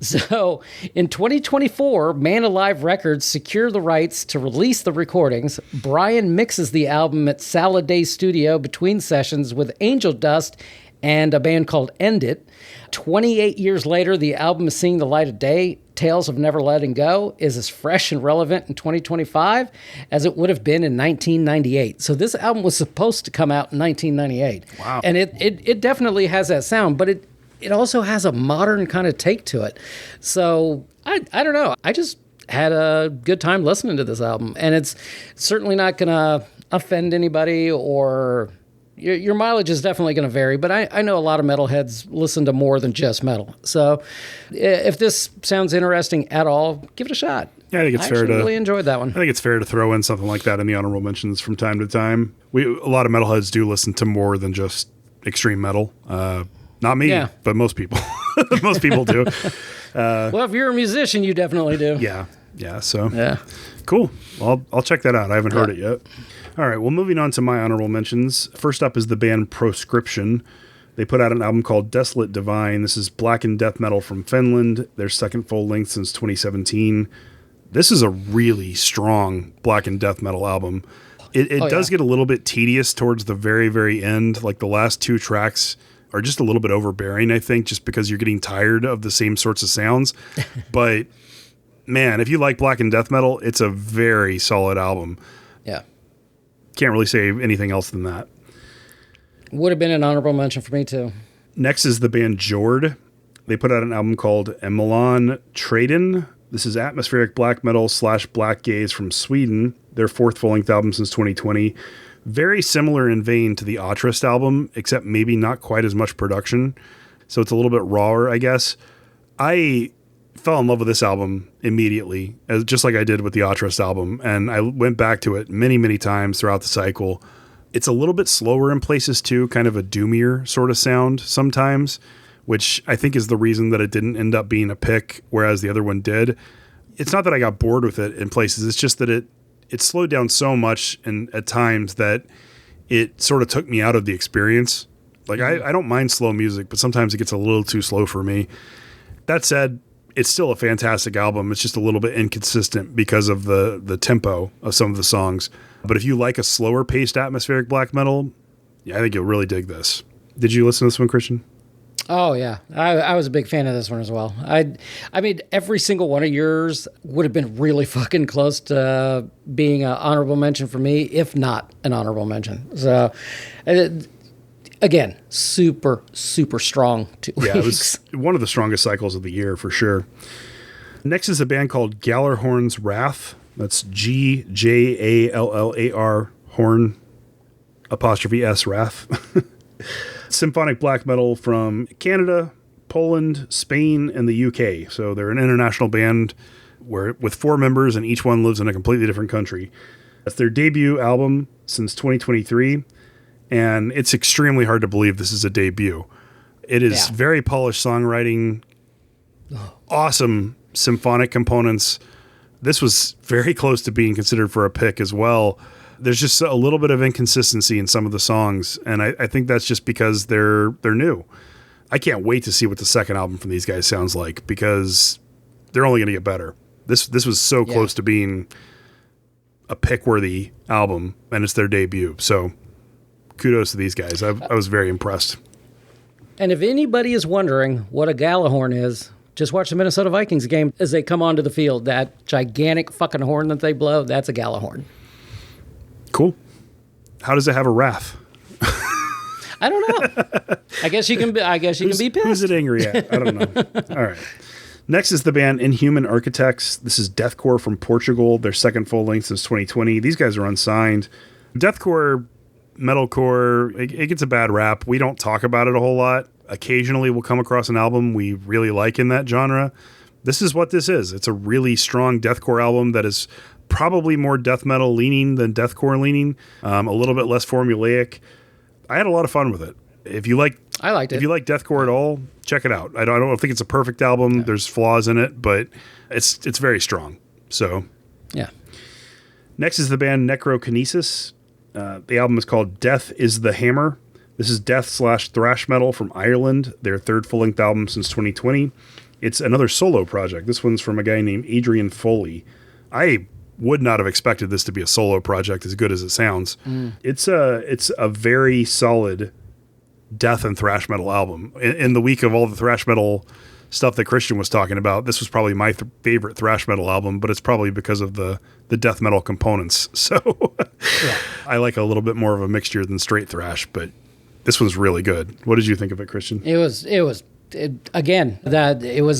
So in 2024, Man Alive Records secure the rights to release the recordings. Brian mixes the album at Salad Day Studio between sessions with Angel Dust and a band called End It. 28 years later, the album is seeing the light of day. Tales of Never Letting Go is as fresh and relevant in 2025 as it would have been in 1998. So this album was supposed to come out in 1998. Wow. And it definitely has that sound, but it also has a modern kind of take to it. So I don't know. I just had a good time listening to this album, and it's certainly not going to offend anybody, or your mileage is definitely going to vary, but I know a lot of metalheads listen to more than just metal. So if this sounds interesting at all, give it a shot. Yeah, I think it's fair to really enjoyed that one. I think it's fair to throw in something like that in the honorable mentions from time to time. A lot of metalheads do listen to more than just extreme metal. Not me, but most people. Most people do. Well, if you're a musician, you definitely do. Yeah. Yeah, so Yeah. cool. Well, I'll check that out. I haven't heard it yet. All right, well, moving on to my honorable mentions. First up is the band Proscription. They put out an album called Desolate Divine. This is black and death metal from Finland, their second full length since 2017. This is a really strong black and death metal album. It does get a little bit tedious towards the very, very end. Like the last 2 tracks are just a little bit overbearing, I think, just because you're getting tired of the same sorts of sounds. But man, if you like black and death metal, it's a very solid album. Yeah. Can't really say anything else than that. Would have been an honorable mention for me, too. Next is the band Jord. They put out an album called Emelan Traden. This is atmospheric black metal / black gaze from Sweden, their 4th full-length album since 2020. Very similar in vein to the Atrist album, except maybe not quite as much production. So it's a little bit rawer, I guess. I fell in love with this album immediately, just like I did with the Atrist album, and I went back to it many, many times throughout the cycle. It's a little bit slower in places too, kind of a doomier sort of sound sometimes, which I think is the reason that it didn't end up being a pick, whereas the other one did. It's not that I got bored with it in places. It's just that it slowed down so much and at times that it sort of took me out of the experience. Like I don't mind slow music, but sometimes it gets a little too slow for me. That said, it's still a fantastic album. It's just a little bit inconsistent because of the tempo of some of the songs. But if you like a slower paced atmospheric black metal, yeah, I think you'll really dig this. Did you listen to this one, Christian? Oh, yeah. I was a big fan of this one as well. I mean, every single one of yours would have been really fucking close to being an honorable mention for me, if not an honorable mention. So, again, super, super strong 2 weeks. Yeah, it was one of the strongest cycles of the year for sure. Next is a band called Gallarhorn's Wrath. That's Gallar horn 'S Wrath. Symphonic black metal from Canada, Poland, Spain, and the UK. So they're an international band with 4 members, and each one lives in a completely different country. That's their debut album since 2023, and it's extremely hard to believe this is a debut. It is very polished songwriting, awesome symphonic components. This was very close to being considered for a pick as well. There's just a little bit of inconsistency in some of the songs, and I think that's just because they're new. I can't wait to see what the second album from these guys sounds like, because they're only going to get better. This was so close to being a pick-worthy album, and it's their debut. So kudos to these guys. I was very impressed. And if anybody is wondering what a Gallahorn is, just watch the Minnesota Vikings game as they come onto the field. That gigantic fucking horn that they blow, that's a Gallahorn. Cool. How does it have a wrath? I don't know. I guess you can be pissed. Who's it angry at? I don't know. All right. Next is the band Inhuman Architects. This is deathcore from Portugal, their second full length since 2020. These guys are unsigned. Deathcore, metalcore, it gets a bad rap. We don't talk about it a whole lot. Occasionally we'll come across an album we really like in that genre. This is what this is. It's a really strong deathcore album that is probably more death metal leaning than deathcore leaning, a little bit less formulaic. I had a lot of fun with it. I liked it. If you like deathcore at all, check it out. I don't think it's a perfect album. Yeah. There's flaws in it, but it's very strong. So, yeah. Next is the band Necrokinesis. The album is called Death is the Hammer. This is death / thrash metal from Ireland, their 3rd full-length album since 2020. It's another solo project. This one's from a guy named Adrian Foley. I would not have expected this to be a solo project as good as it sounds. It's a very solid death and thrash metal album. In the week of all the thrash metal stuff that Christian was talking about, this was probably my favorite thrash metal album, but it's probably because of the death metal components. So I like a little bit more of a mixture than straight thrash, but this one's really good. What did you think of it, Christian? It was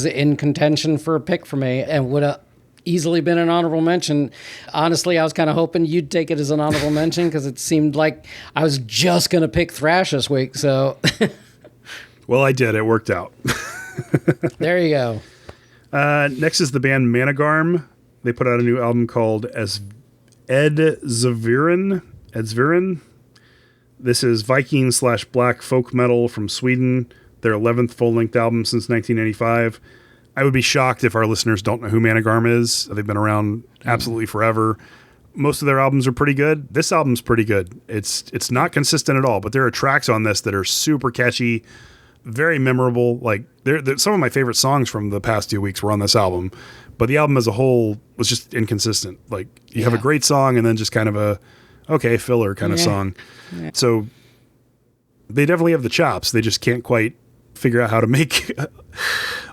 in contention for a pick for me, and would have easily been an honorable mention. Honestly, I was kind of hoping you'd take it as an honorable mention, because it seemed like I was just going to pick thrash this week. So, well, I did. It worked out. There you go. Next is the band Managarm. They put out a new album called Edzviren. This is Viking / black folk metal from Sweden, their 11th full-length album since 1995. I would be shocked if our listeners don't know who Managarm is. They've been around absolutely forever. Most of their albums are pretty good. This album's pretty good. It's not consistent at all, but there are tracks on this that are super catchy, very memorable. Like some of my favorite songs from the past 2 weeks were on this album, but the album as a whole was just inconsistent. Like you have a great song and then just kind of a filler kind of song. Yeah. So they definitely have the chops. They just can't quite figure out how to make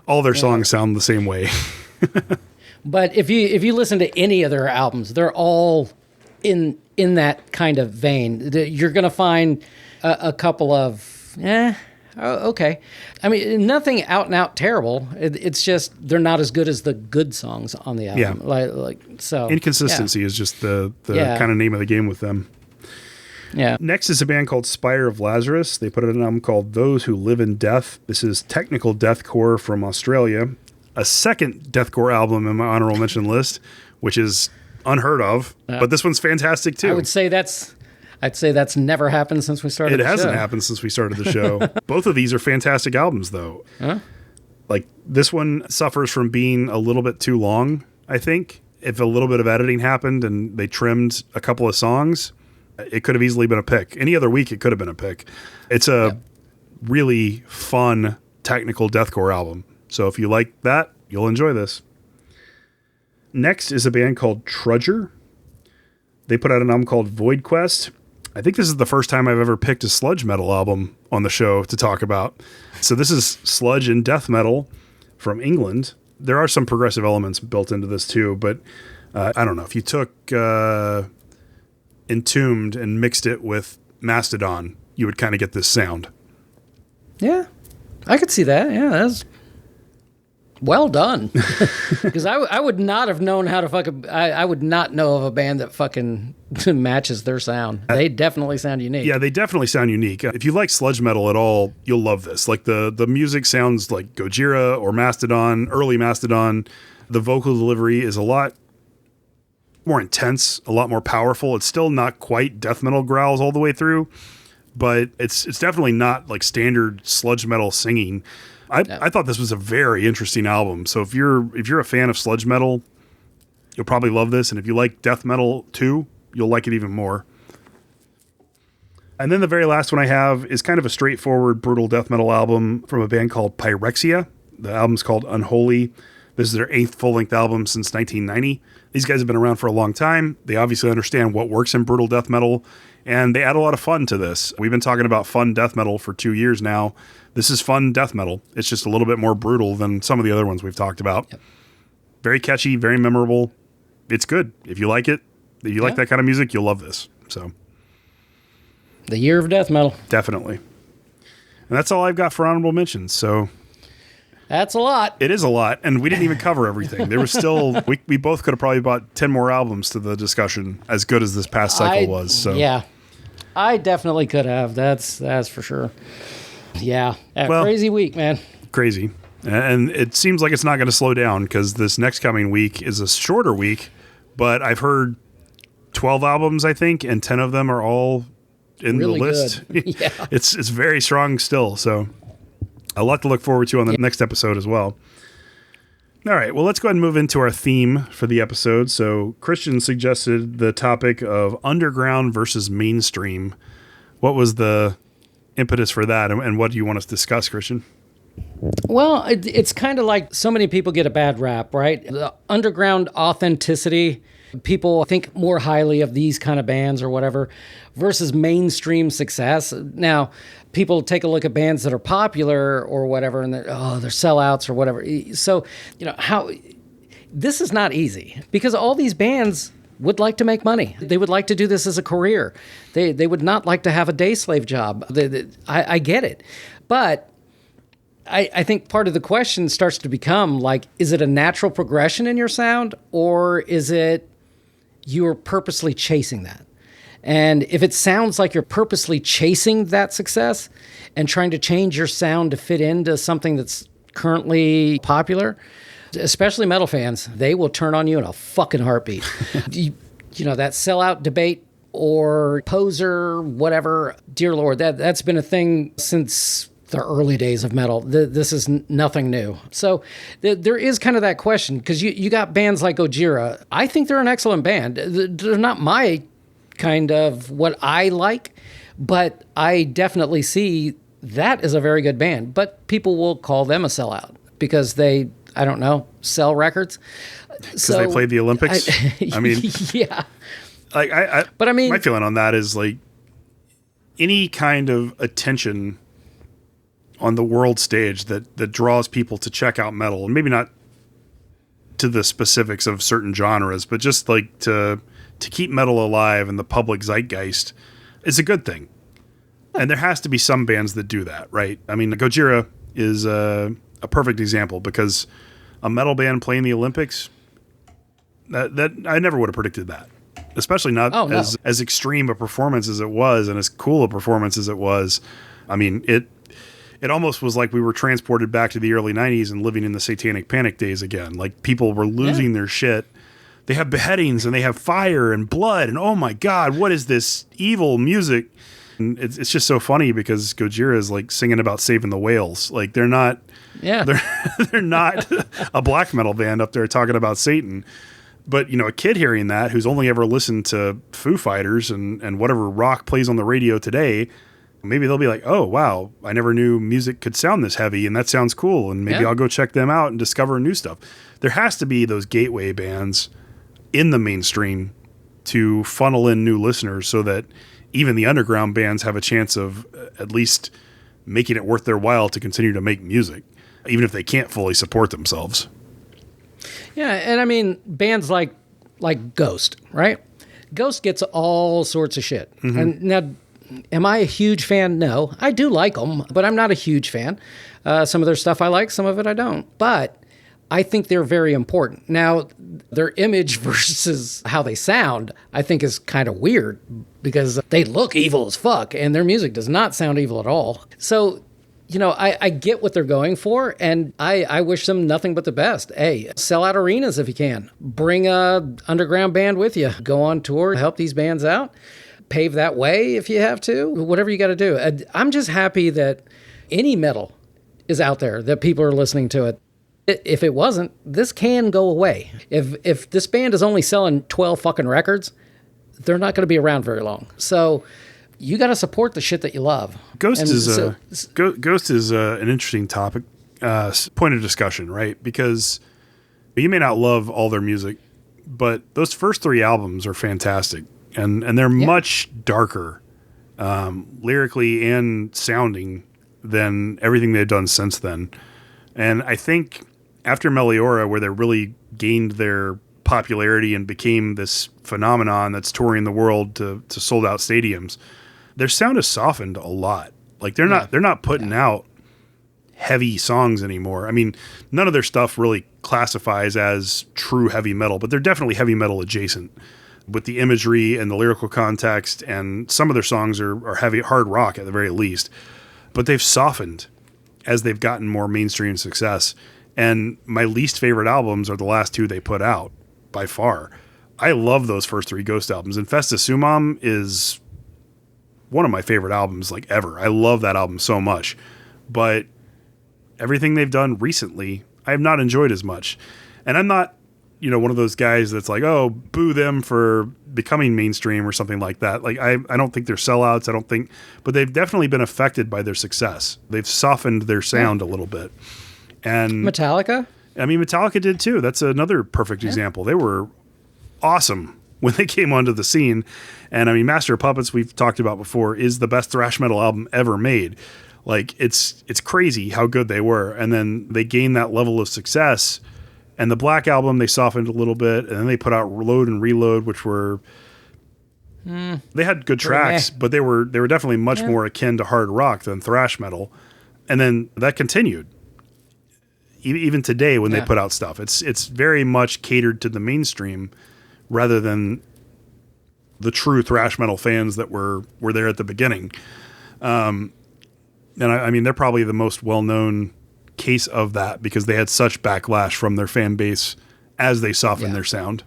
all their songs sound the same way. But if you listen to any of their albums, they're all in that kind of vein. You're going to find a couple of, okay. I mean, nothing out and out terrible. It's just they're not as good as the good songs on the album. Yeah. So inconsistency is just the kind of name of the game with them. Yeah. Next is a band called Spire of Lazarus. They put out an album called Those Who Live in Death. This is technical deathcore from Australia. A second deathcore album in my honorable mention list, which is unheard of, but this one's fantastic too. I'd say that's never happened since we started the show. It hasn't happened since we started the show. Both of these are fantastic albums though. Huh? Like this one suffers from being a little bit too long, I think. If a little bit of editing happened and they trimmed a couple of songs, it could have easily been a pick. Any other week, it could have been a pick. It's a really fun technical deathcore album. So if you like that, you'll enjoy this. Next is a band called Trudger. They put out an album called Void Quest. I think this is the first time I've ever picked a sludge metal album on the show to talk about. So this is sludge and death metal from England. There are some progressive elements built into this too, but I don't know. If you took Entombed and mixed it with Mastodon, you would kind of get this sound. Yeah, I could see that. Yeah, that's well done. Because I would not have known how to I would not know of a band that fucking matches their sound. They definitely sound unique. Yeah, they definitely sound unique. If you like sludge metal at all, you'll love this. Like the music sounds like Gojira or Mastodon, early Mastodon. The vocal delivery is a lot more intense, a lot more powerful. It's still not quite death metal growls all the way through, but it's definitely not like standard sludge metal singing. I thought this was a very interesting album. So if you're a fan of sludge metal, you'll probably love this. And if you like death metal too, you'll like it even more. And then the very last one I have is kind of a straightforward brutal death metal album from a band called Pyrexia. The album's called Unholy. This is their 8th full-length album since 1990. These guys have been around for a long time. They obviously understand what works in brutal death metal, and they add a lot of fun to this. We've been talking about fun death metal for 2 years now. This is fun death metal. It's just a little bit more brutal than some of the other ones we've talked about. Yep. Very catchy, very memorable. It's good. If you like it, if you like that kind of music, you'll love this. So, the year of death metal. Definitely. And that's all I've got for honorable mentions. So that's a lot. It is a lot, and we didn't even cover everything. There was still we both could have probably bought 10 more albums to the discussion, as good as this past cycle was. So yeah, I definitely could have. That's for sure. Yeah, crazy week, man. Crazy, and it seems like it's not going to slow down because this next coming week is a shorter week. But I've heard 12 albums, I think, and 10 of them are all in really the list. Yeah, it's very strong still. So a lot to look forward to on the next episode as well. All right, well, let's go ahead and move into our theme for the episode. So Christian suggested the topic of underground versus mainstream. What was the impetus for that, and what do you want us to discuss, Christian? Well, it's kind of like so many people get a bad rap, right? The underground authenticity, people think more highly of these kind of bands or whatever, versus mainstream success. Now, people take a look at bands that are popular or whatever, and they're sellouts or whatever. So, this is not easy because all these bands would like to make money. They would like to do this as a career. They would not like to have a day slave job. I get it. But I think part of the question starts to become like, is it a natural progression in your sound, or is it you're purposely chasing that? And if it sounds like you're purposely chasing that success and trying to change your sound to fit into something that's currently popular, especially metal fans, they will turn on you in a fucking heartbeat. That sellout debate or poser, whatever, dear Lord, that's been a thing since the early days of metal. This is nothing new. So there is kind of that question, because you got bands like Gojira. I think they're an excellent band. They're not my kind of what I like, but I definitely see that as a very good band. But people will call them a sellout because they, I don't know, sell records. Because they played the Olympics. I mean, yeah. Like but I mean, my feeling on that is like any kind of attention on the world stage that draws people to check out metal, and maybe not to the specifics of certain genres, but just like to keep metal alive in the public zeitgeist is a good thing. And there has to be some bands that do that, right? I mean, Gojira is a perfect example, because a metal band playing the Olympics, that I never would have predicted that. Especially not as extreme a performance as it was, and as cool a performance as it was. I mean, it almost was like we were transported back to the early 90s and living in the Satanic Panic days again. Like, people were losing their shit. They have beheadings and they have fire and blood, and oh my God, what is this evil music? And it's just so funny because Gojira is like singing about saving the whales. Like, they're not they're not a black metal band up there talking about Satan. But, you know, a kid hearing that, who's only ever listened to Foo Fighters and whatever rock plays on the radio today, maybe they'll be like, oh, wow, I never knew music could sound this heavy, and that sounds cool, and maybe I'll go check them out and discover new stuff. There has to be those gateway bands in the mainstream to funnel in new listeners so that even the underground bands have a chance of at least making it worth their while to continue to make music, even if they can't fully support themselves. Yeah, and I mean, bands like Ghost, right? Ghost gets all sorts of shit. Mm-hmm. And now, am I a huge fan? No. I do like them, but I'm not a huge fan. Some of their stuff I like, some of it I don't. But I think they're very important. Now, their image versus how they sound, I think is kind of weird, because they look evil as fuck, and their music does not sound evil at all. So, you know, I get what they're going for, and I wish them nothing but the best. Hey, sell out arenas if you can. Bring a underground band with you. Go on tour, help these bands out. Pave that way if you have to. Whatever you got to do. I'm just happy that any metal is out there, that people are listening to it. If it wasn't, this can go away. If this band is only selling 12 fucking records, they're not going to be around very long. So you got to support the shit that you love. Ghost is an interesting topic, point of discussion, right? Because you may not love all their music, but those first 3 albums are fantastic, and they're much darker, lyrically and sounding, than everything they've done since then. And I think after Meliora, where they really gained their popularity and became this phenomenon that's touring the world to sold out stadiums, their sound has softened a lot. Like, they're not putting out heavy songs anymore. I mean, none of their stuff really classifies as true heavy metal, but they're definitely heavy metal adjacent with the imagery and the lyrical context, and some of their songs are heavy, hard rock at the very least. But they've softened as they've gotten more mainstream success. And my least favorite albums are the last 2 they put out, by far. I love those first 3 Ghost albums. And Festus Sumam is one of my favorite albums, like, ever. I love that album so much. But everything they've done recently, I have not enjoyed as much. And I'm not, you know, one of those guys that's like, oh, boo them for becoming mainstream or something like that. Like, I don't think they're sellouts. I don't think, but they've definitely been affected by their success. They've softened their sound a little bit. And Metallica? I mean, Metallica did too. That's another perfect example. They were awesome when they came onto the scene. And I mean, Master of Puppets, we've talked about before, is the best thrash metal album ever made. Like, it's crazy how good they were. And then they gained that level of success. And the Black Album, they softened a little bit. And then they put out Load and Reload, which were... They had good tracks, but they were definitely much more akin to hard rock than thrash metal. And then that continued. Even today when they put out stuff. It's very much catered to the mainstream rather than the true thrash metal fans that were there at the beginning. And I mean, they're probably the most well-known case of that, because they had such backlash from their fan base as they softened their sound.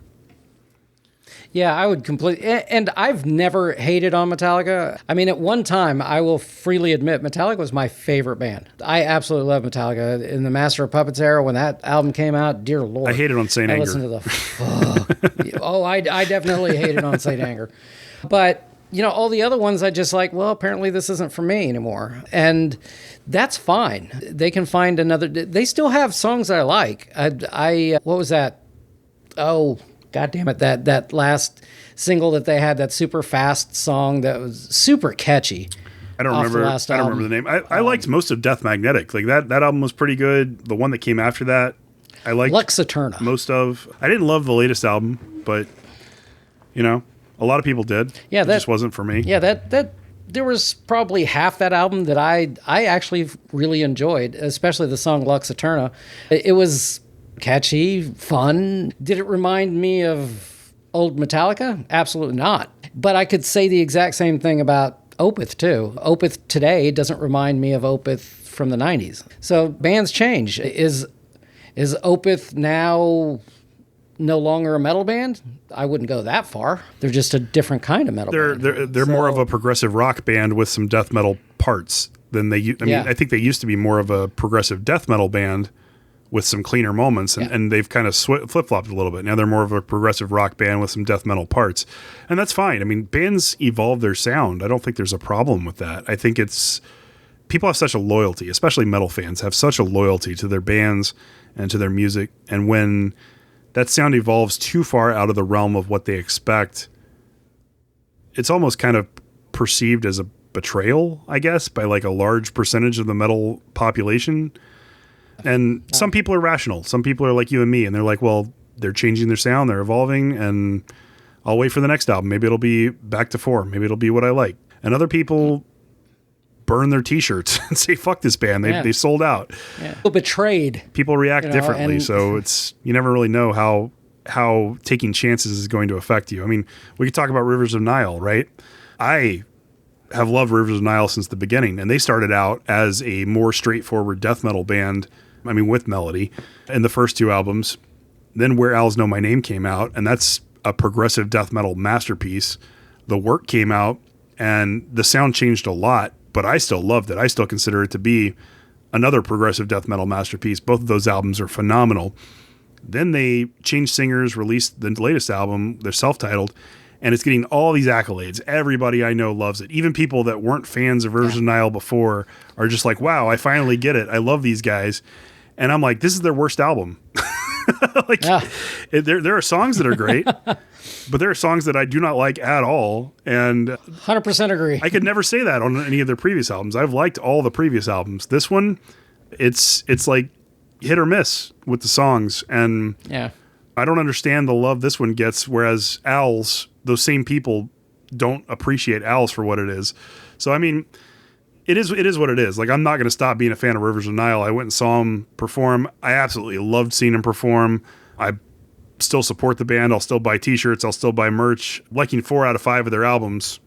Yeah, I would completely. And I've never hated on Metallica. I mean, at one time, I will freely admit Metallica was my favorite band. I absolutely love Metallica. In the Master of Puppets era, when that album came out, dear Lord. I hated on Saint I Anger. listened to the. Oh, I definitely hated on Saint Anger. But, all the other ones I just like, well, apparently this isn't for me anymore. And that's fine. They can find another. They still have songs that I like. What was that? Oh, God damn it, that last single that they had, that super fast song that was super catchy. I don't remember the name. I liked most of Death Magnetic. Like that album was pretty good. The one that came after that, I liked Lux Eterna. most of. I didn't love the latest album, but a lot of people did. Yeah, it just wasn't for me. Yeah, that there was probably half that album that I actually really enjoyed, especially the song Lux Eterna. It was catchy, fun. Did it remind me of old Metallica? Absolutely not. But I could say the exact same thing about Opeth too. Opeth today doesn't remind me of Opeth from the 90s. So bands change. Is Opeth now no longer a metal band? I wouldn't go that far. They're just a different kind of metal band. They're more of a progressive rock band with some death metal parts than they. I think they used to be more of a progressive death metal band with some cleaner moments, and they've kind of flip-flopped a little bit. Now they're more of a progressive rock band with some death metal parts, and that's fine. I mean, bands evolve their sound. I don't think there's a problem with that. I think it's people have such a loyalty, especially metal fans have such a loyalty to their bands and to their music, and when that sound evolves too far out of the realm of what they expect, it's almost kind of perceived as a betrayal, I guess, by like a large percentage of the metal population. And some people are rational. Some people are like you and me, and they're like, well, they're changing their sound, they're evolving, and I'll wait for the next album. Maybe it'll be back to form. Maybe it'll be what I like. And other people burn their T-shirts and say, fuck this band. They sold out. Yeah. Betrayed. People react differently, so you never really know how taking chances is going to affect you. I mean, we could talk about Rivers of Nile, right? I have loved Rivers of Nile since the beginning, and they started out as a more straightforward death metal band, with melody in the first two albums. Then Where Owls Know My Name came out, and that's a progressive death metal masterpiece. The Work came out, and the sound changed a lot, but I still loved it. I still consider it to be another progressive death metal masterpiece. Both of those albums are phenomenal. Then they changed singers, released the latest album, they're self-titled, and it's getting all these accolades. Everybody I know loves it. Even people that weren't fans of Rivers of Nile before are just like, wow, I finally get it. I love these guys. And I'm like, this is their worst album. There are songs that are great, but there are songs that I do not like at all. And 100% agree. I could never say that on any of their previous albums. I've liked all the previous albums. This one, it's like hit or miss with the songs. And I don't understand the love this one gets, whereas Owls, those same people don't appreciate Owls for what it is. So, I mean, it is what it is. Like, I'm not going to stop being a fan of Rivers of Nile. I went and saw him perform. I absolutely loved seeing him perform. I still support the band. I'll still buy T-shirts. I'll still buy merch. Liking 4 out of 5 of their albums.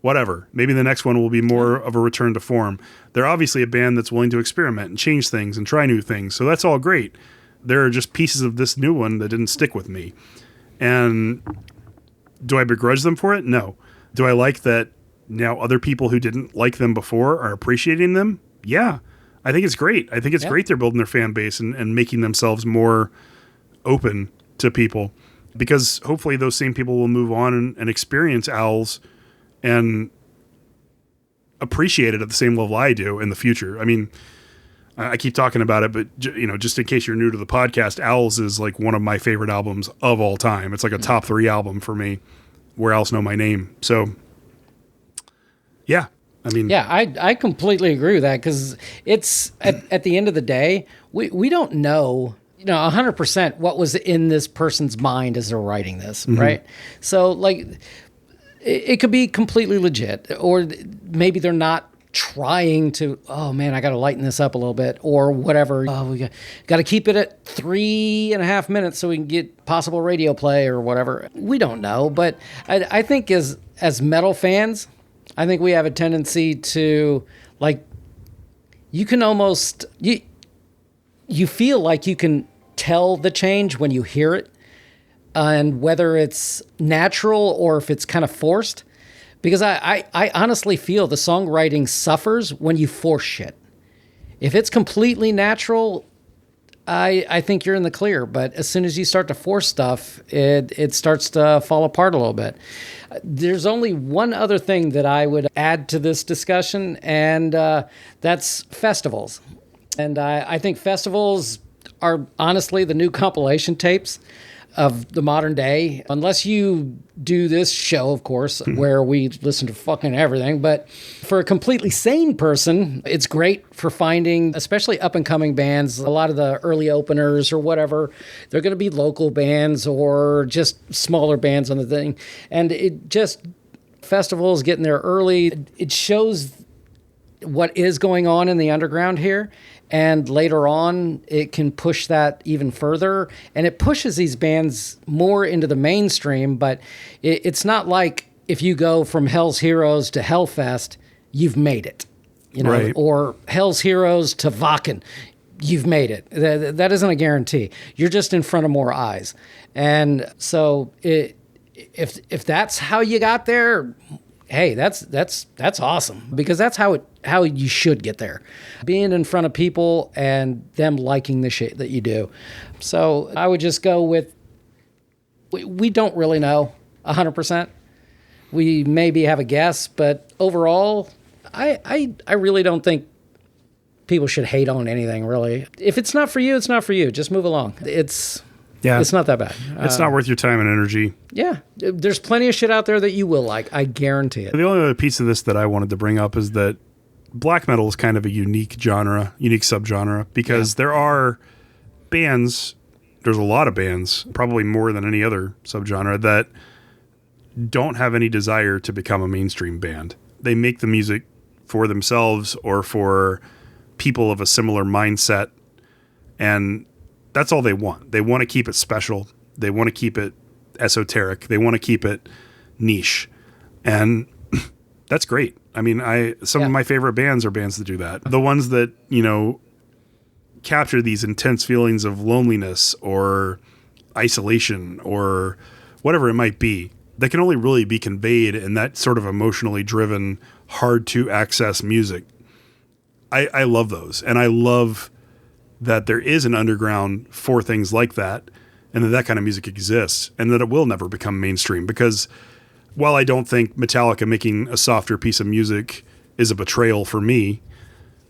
Whatever. Maybe the next one will be more of a return to form. They're obviously a band that's willing to experiment and change things and try new things. So that's all great. There are just pieces of this new one that didn't stick with me. And do I begrudge them for it? No. Do I like that now other people who didn't like them before are appreciating them? Yeah. I think it's great. I think it's great they're building their fan base and making themselves more open to people, because hopefully those same people will move on and experience Owls and appreciate it at the same level I do in the future. I mean, I keep talking about it, but just in case you're new to the podcast, Owls is like one of my favorite albums of all time. It's like a top 3 album for me. Where Owls Know My Name. So, yeah. I mean, I completely agree with that, because it's at the end of the day, we don't know 100% what was in this person's mind as they're writing this, right? So, like, it could be completely legit, or maybe they're not trying to, oh man, I got to lighten this up a little bit, or whatever. Oh, we got to keep it at 3.5 minutes so we can get possible radio play or whatever. We don't know, but I think as metal fans, I think we have a tendency to, like, you can almost, you feel like you can tell the change when you hear it. and whether it's natural or if it's kind of forced. Because I honestly feel the songwriting suffers when you force shit. If it's completely natural, I think you're in the clear. But as soon as you start to force stuff, it starts to fall apart a little bit. There's only one other thing that I would add to this discussion, and that's festivals. And I think festivals are honestly the new compilation tapes of the modern day, unless you do this show, of course, where we listen to fucking everything. But for a completely sane person, it's great for finding, especially up-and-coming bands, a lot of the early openers or whatever. They're going to be local bands or just smaller bands on the thing. And it just, festivals getting there early, it shows what is going on in the underground here. And later on, it can push that even further. And it pushes these bands more into the mainstream, but it's not like if you go from Hell's Heroes to Hellfest, you've made it. You know, right. Or Hell's Heroes to Wacken, you've made it. That isn't a guarantee. You're just in front of more eyes. And so if that's how you got there, hey, that's awesome, because that's how you should get there. Being in front of people and them liking the shit that you do. So I would just go with, we don't really know 100%. We maybe have a guess, but overall, I really don't think people should hate on anything, really. If it's not for you, it's not for you. Just move along. It's not that bad. It's not worth your time and energy. Yeah. There's plenty of shit out there that you will like. I guarantee it. The only other piece of this that I wanted to bring up is that black metal is kind of a unique genre, unique subgenre, because there are bands, there's a lot of bands, probably more than any other subgenre, that don't have any desire to become a mainstream band. They make the music for themselves or for people of a similar mindset, and that's all they want. They want to keep it special. They want to keep it esoteric. They want to keep it niche. And that's great. I mean, some of my favorite bands are bands that do that. The ones that, capture these intense feelings of loneliness or isolation or whatever it might be, that can only really be conveyed in that sort of emotionally driven, hard to access music. I love those. And I love that there is an underground for things like that, and that kind of music exists, and that it will never become mainstream. Because while I don't think Metallica making a softer piece of music is a betrayal for me,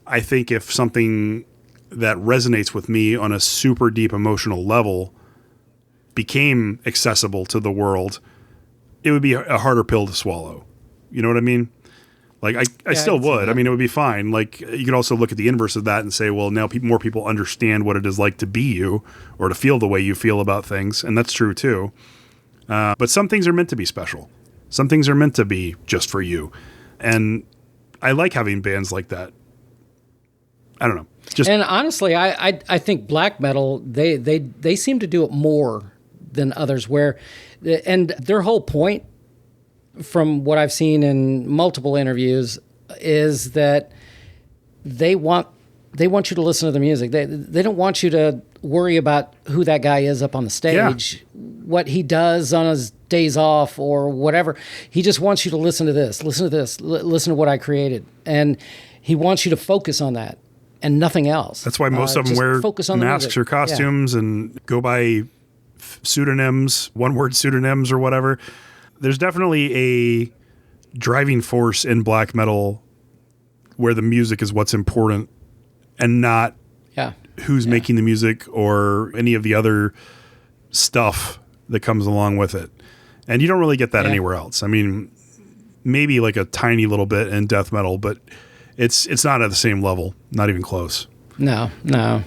I think if something that resonates with me on a super deep emotional level became accessible to the world, it would be a harder pill to swallow. You know what I mean? Like, I still would. I mean, it would be fine. Like, you could also look at the inverse of that and say, well, now more people understand what it is like to be you or to feel the way you feel about things. And that's true, too. But some things are meant to be special. Some things are meant to be just for you. And I like having bands like that. I don't know. And honestly, I think black metal, they seem to do it more than others, and their whole point, from what I've seen in multiple interviews, is that they want you to listen to the music. They don't want you to worry about who that guy is up on the stage, what he does on his days off or whatever. He just wants you to listen to this, listen to what I created. And he wants you to focus on that and nothing else. That's why most of them wear masks or costumes and go by pseudonyms, one-word pseudonyms or whatever. There's definitely a driving force in black metal where the music is what's important and not who's making the music or any of the other stuff that comes along with it. And you don't really get that anywhere else. I mean, maybe like a tiny little bit in death metal, but it's not at the same level, not even close. No. No,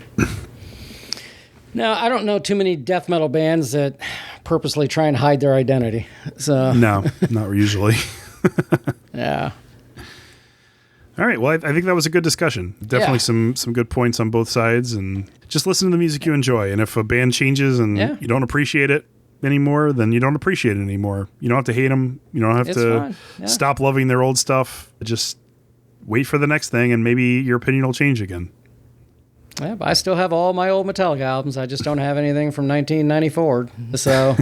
I don't know too many death metal bands that purposely try and hide their identity. So no, not usually. Yeah. All right. Well, I think that was a good discussion. Definitely some good points on both sides, and just listen to the music you enjoy. And if a band changes and you don't appreciate it anymore, then you don't appreciate it anymore. You don't have to hate them. You don't have to stop loving their old stuff. Just wait for the next thing, and maybe your opinion will change again. Yeah, but I still have all my old Metallica albums. I just don't have anything from 1994. So,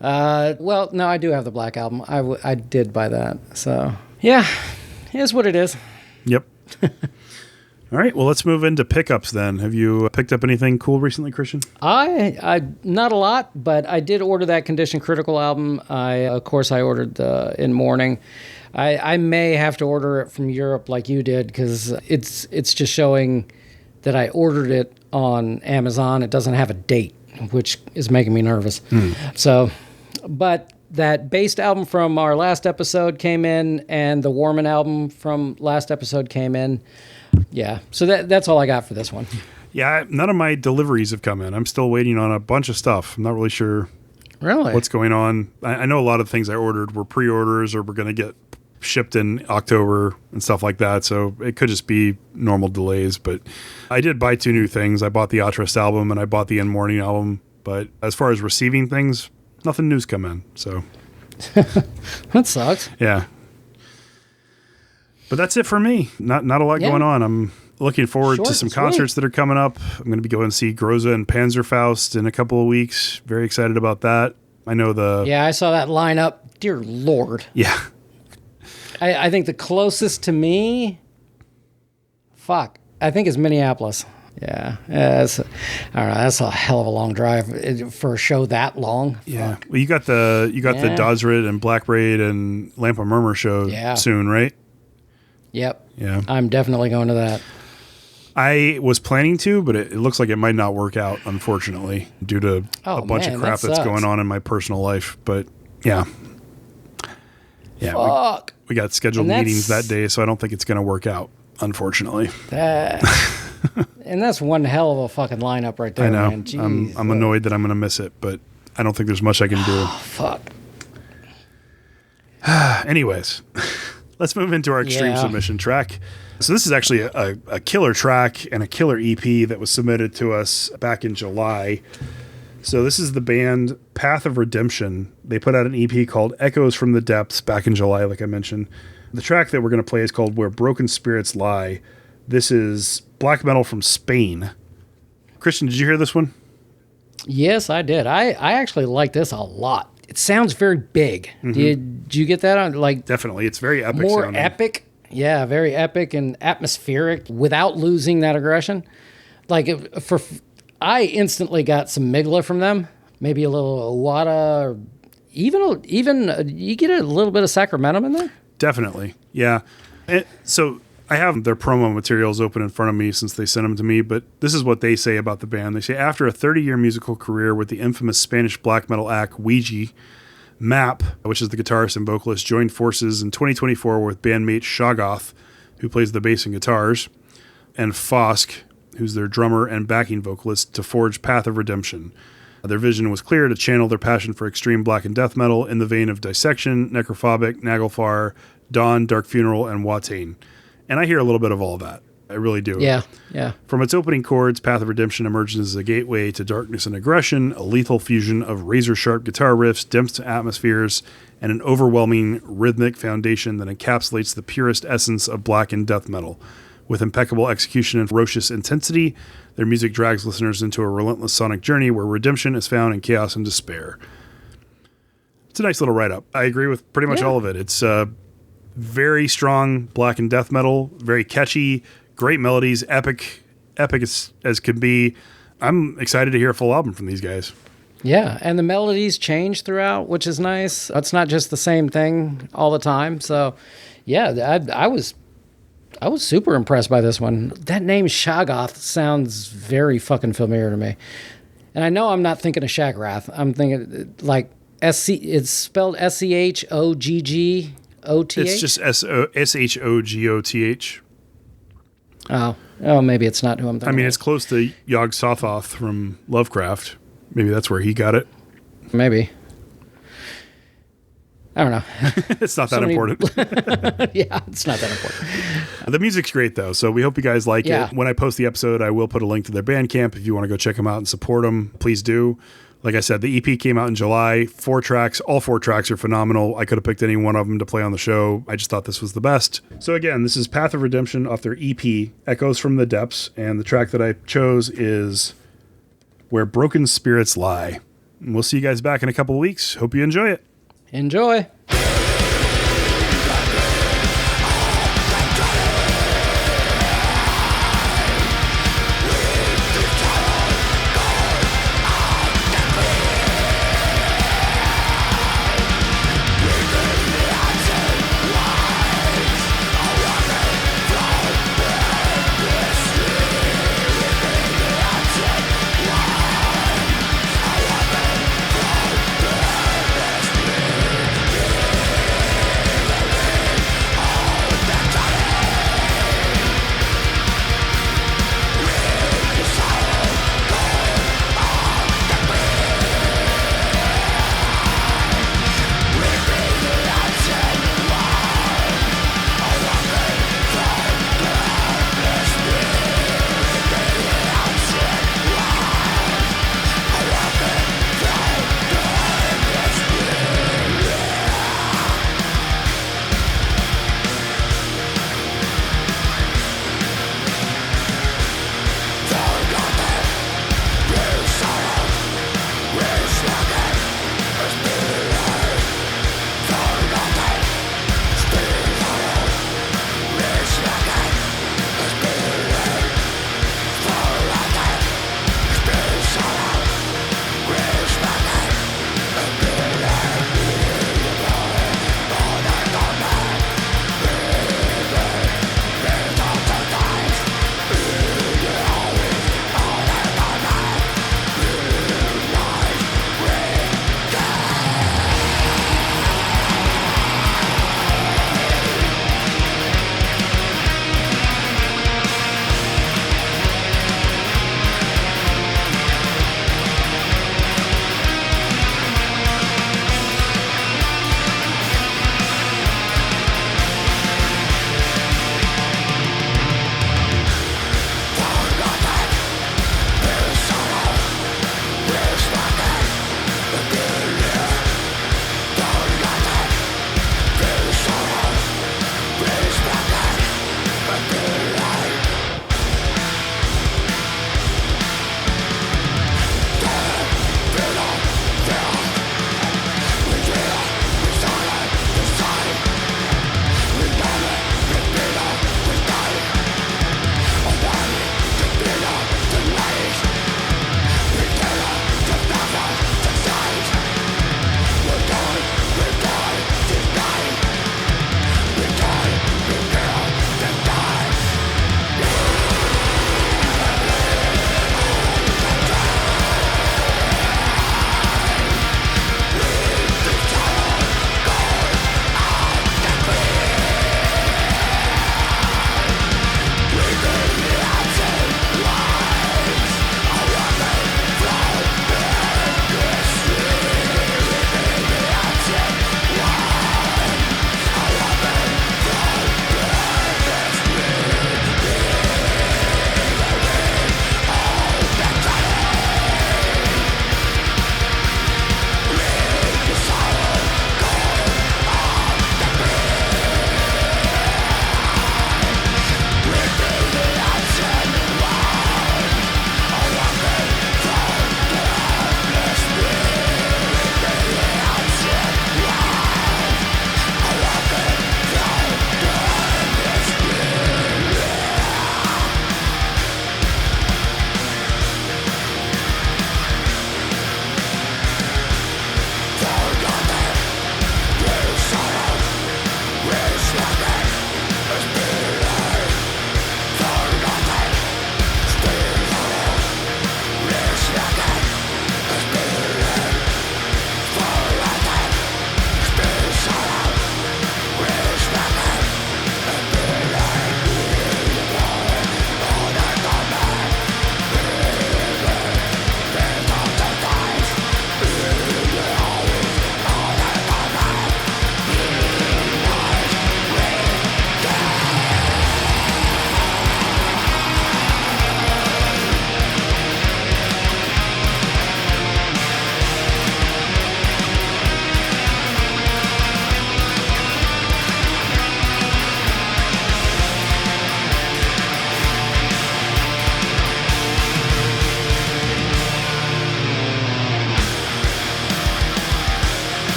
well, no, I do have the Black Album. I did buy that. So, yeah, here's what it is. Yep. All right, well, let's move into pickups then. Have you picked up anything cool recently, Christian? I not a lot, but I did order that Condition Critical album. Of course, I ordered the In Mourning. I may have to order it from Europe like you did, because it's just showing that I ordered it on Amazon. It doesn't have a date, which is making me nervous. So, but that Based album from our last episode came in, and the Warman album from last episode came in. Yeah, so that's all I got for this one. Yeah, none of my deliveries have come in. I'm still waiting on a bunch of stuff. I'm not really sure what's going on. I know a lot of things I ordered were pre-orders or were going to get shipped in October and stuff like that, so it could just be normal delays. But I did buy 2 new things. I bought the Outrest album and I bought the In Mourning album, but as far as receiving things, nothing new's come in, so. That sucks. Yeah. But that's it for me. Not a lot going on. I'm looking forward to some concerts that are coming up. I'm going to be going to see Groza and Panzerfaust in a couple of weeks. Very excited about that. I know Yeah, I saw that lineup. Dear Lord. Yeah. I think the closest to me, I think is Minneapolis. Yeah. I don't know. That's a hell of a long drive for a show that long. Yeah. Well, you got the Dosrid and Black Braid and Lamp of Murmur show soon, right? Yep. Yeah. I'm definitely going to that. I was planning to, but it looks like it might not work out, unfortunately, due to a bunch of crap that's going on in my personal life. But yeah. Yeah. Fuck. We got scheduled meetings that day, so I don't think it's going to work out, unfortunately. And that's one hell of a fucking lineup right there, I know. man. Jeez, I'm annoyed that I'm going to miss it, but I don't think there's much I can do. Fuck. Anyways, let's move into our extreme submission track. So this is actually a killer track and a killer EP that was submitted to us back in July. So this is the band Path of Redemption. They put out an EP called Echoes from the Depths back in July, like I mentioned. The track that we're going to play is called Where Broken Spirits Lie. This is black metal from Spain. Christian, did you hear this one? Yes, I did. I actually like this a lot. It sounds very big. Mm-hmm. Did you get that on? Like, definitely. It's very epic more sounding. Epic. Yeah, very epic and atmospheric without losing that aggression. Like, I instantly got some Migla from them. Maybe a little Owada, or even you get a little bit of Sacramento in there? Definitely. Yeah. So I have their promo materials open in front of me since they sent them to me, but this is what they say about the band. They say, after a 30-year musical career with the infamous Spanish black metal act Ouija, Map, which is the guitarist and vocalist, joined forces in 2024 with bandmate Shoggoth, who plays the bass and guitars, and Fosk, who's their drummer and backing vocalist, to forge Path of Redemption. Their vision was clear: to channel their passion for extreme black and death metal in the vein of Dissection, Necrophobic, Nagelfar, Dawn, Dark Funeral, and Watain. And I hear a little bit of all that. I really do. Yeah. From its opening chords, Path of Redemption emerges as a gateway to darkness and aggression, a lethal fusion of razor-sharp guitar riffs, dense atmospheres, and an overwhelming rhythmic foundation that encapsulates the purest essence of black and death metal. With impeccable execution and ferocious intensity, their music drags listeners into a relentless sonic journey where redemption is found in chaos and despair. It's a nice little write-up. I agree with pretty much all of it. It's very strong black and death metal, very catchy, great melodies, epic as could be. I'm excited to hear a full album from these guys. Yeah, and the melodies change throughout, which is nice. It's not just the same thing all the time. So, yeah, I was super impressed by this one. That name Shoggoth sounds very fucking familiar to me. And I know I'm not thinking of Shagrath. I'm thinking like it's spelled Schoggoth. It's just Shogoth. Oh, maybe it's not who I'm thinking. I mean, it's close to Yog Sothoth from Lovecraft. Maybe that's where he got it. Maybe. I don't know. It's not that important. Yeah, it's not that important. The music's great, though, so we hope you guys like it. When I post the episode, I will put a link to their Bandcamp. If you want to go check them out and support them, please do. Like I said, the EP came out in July, 4 tracks. All 4 tracks are phenomenal. I could have picked any one of them to play on the show. I just thought this was the best. So again, this is Path of Redemption off their EP, Echoes from the Depths. And the track that I chose is Where Broken Spirits Lie. And we'll see you guys back in a couple of weeks. Hope you enjoy it. Enjoy.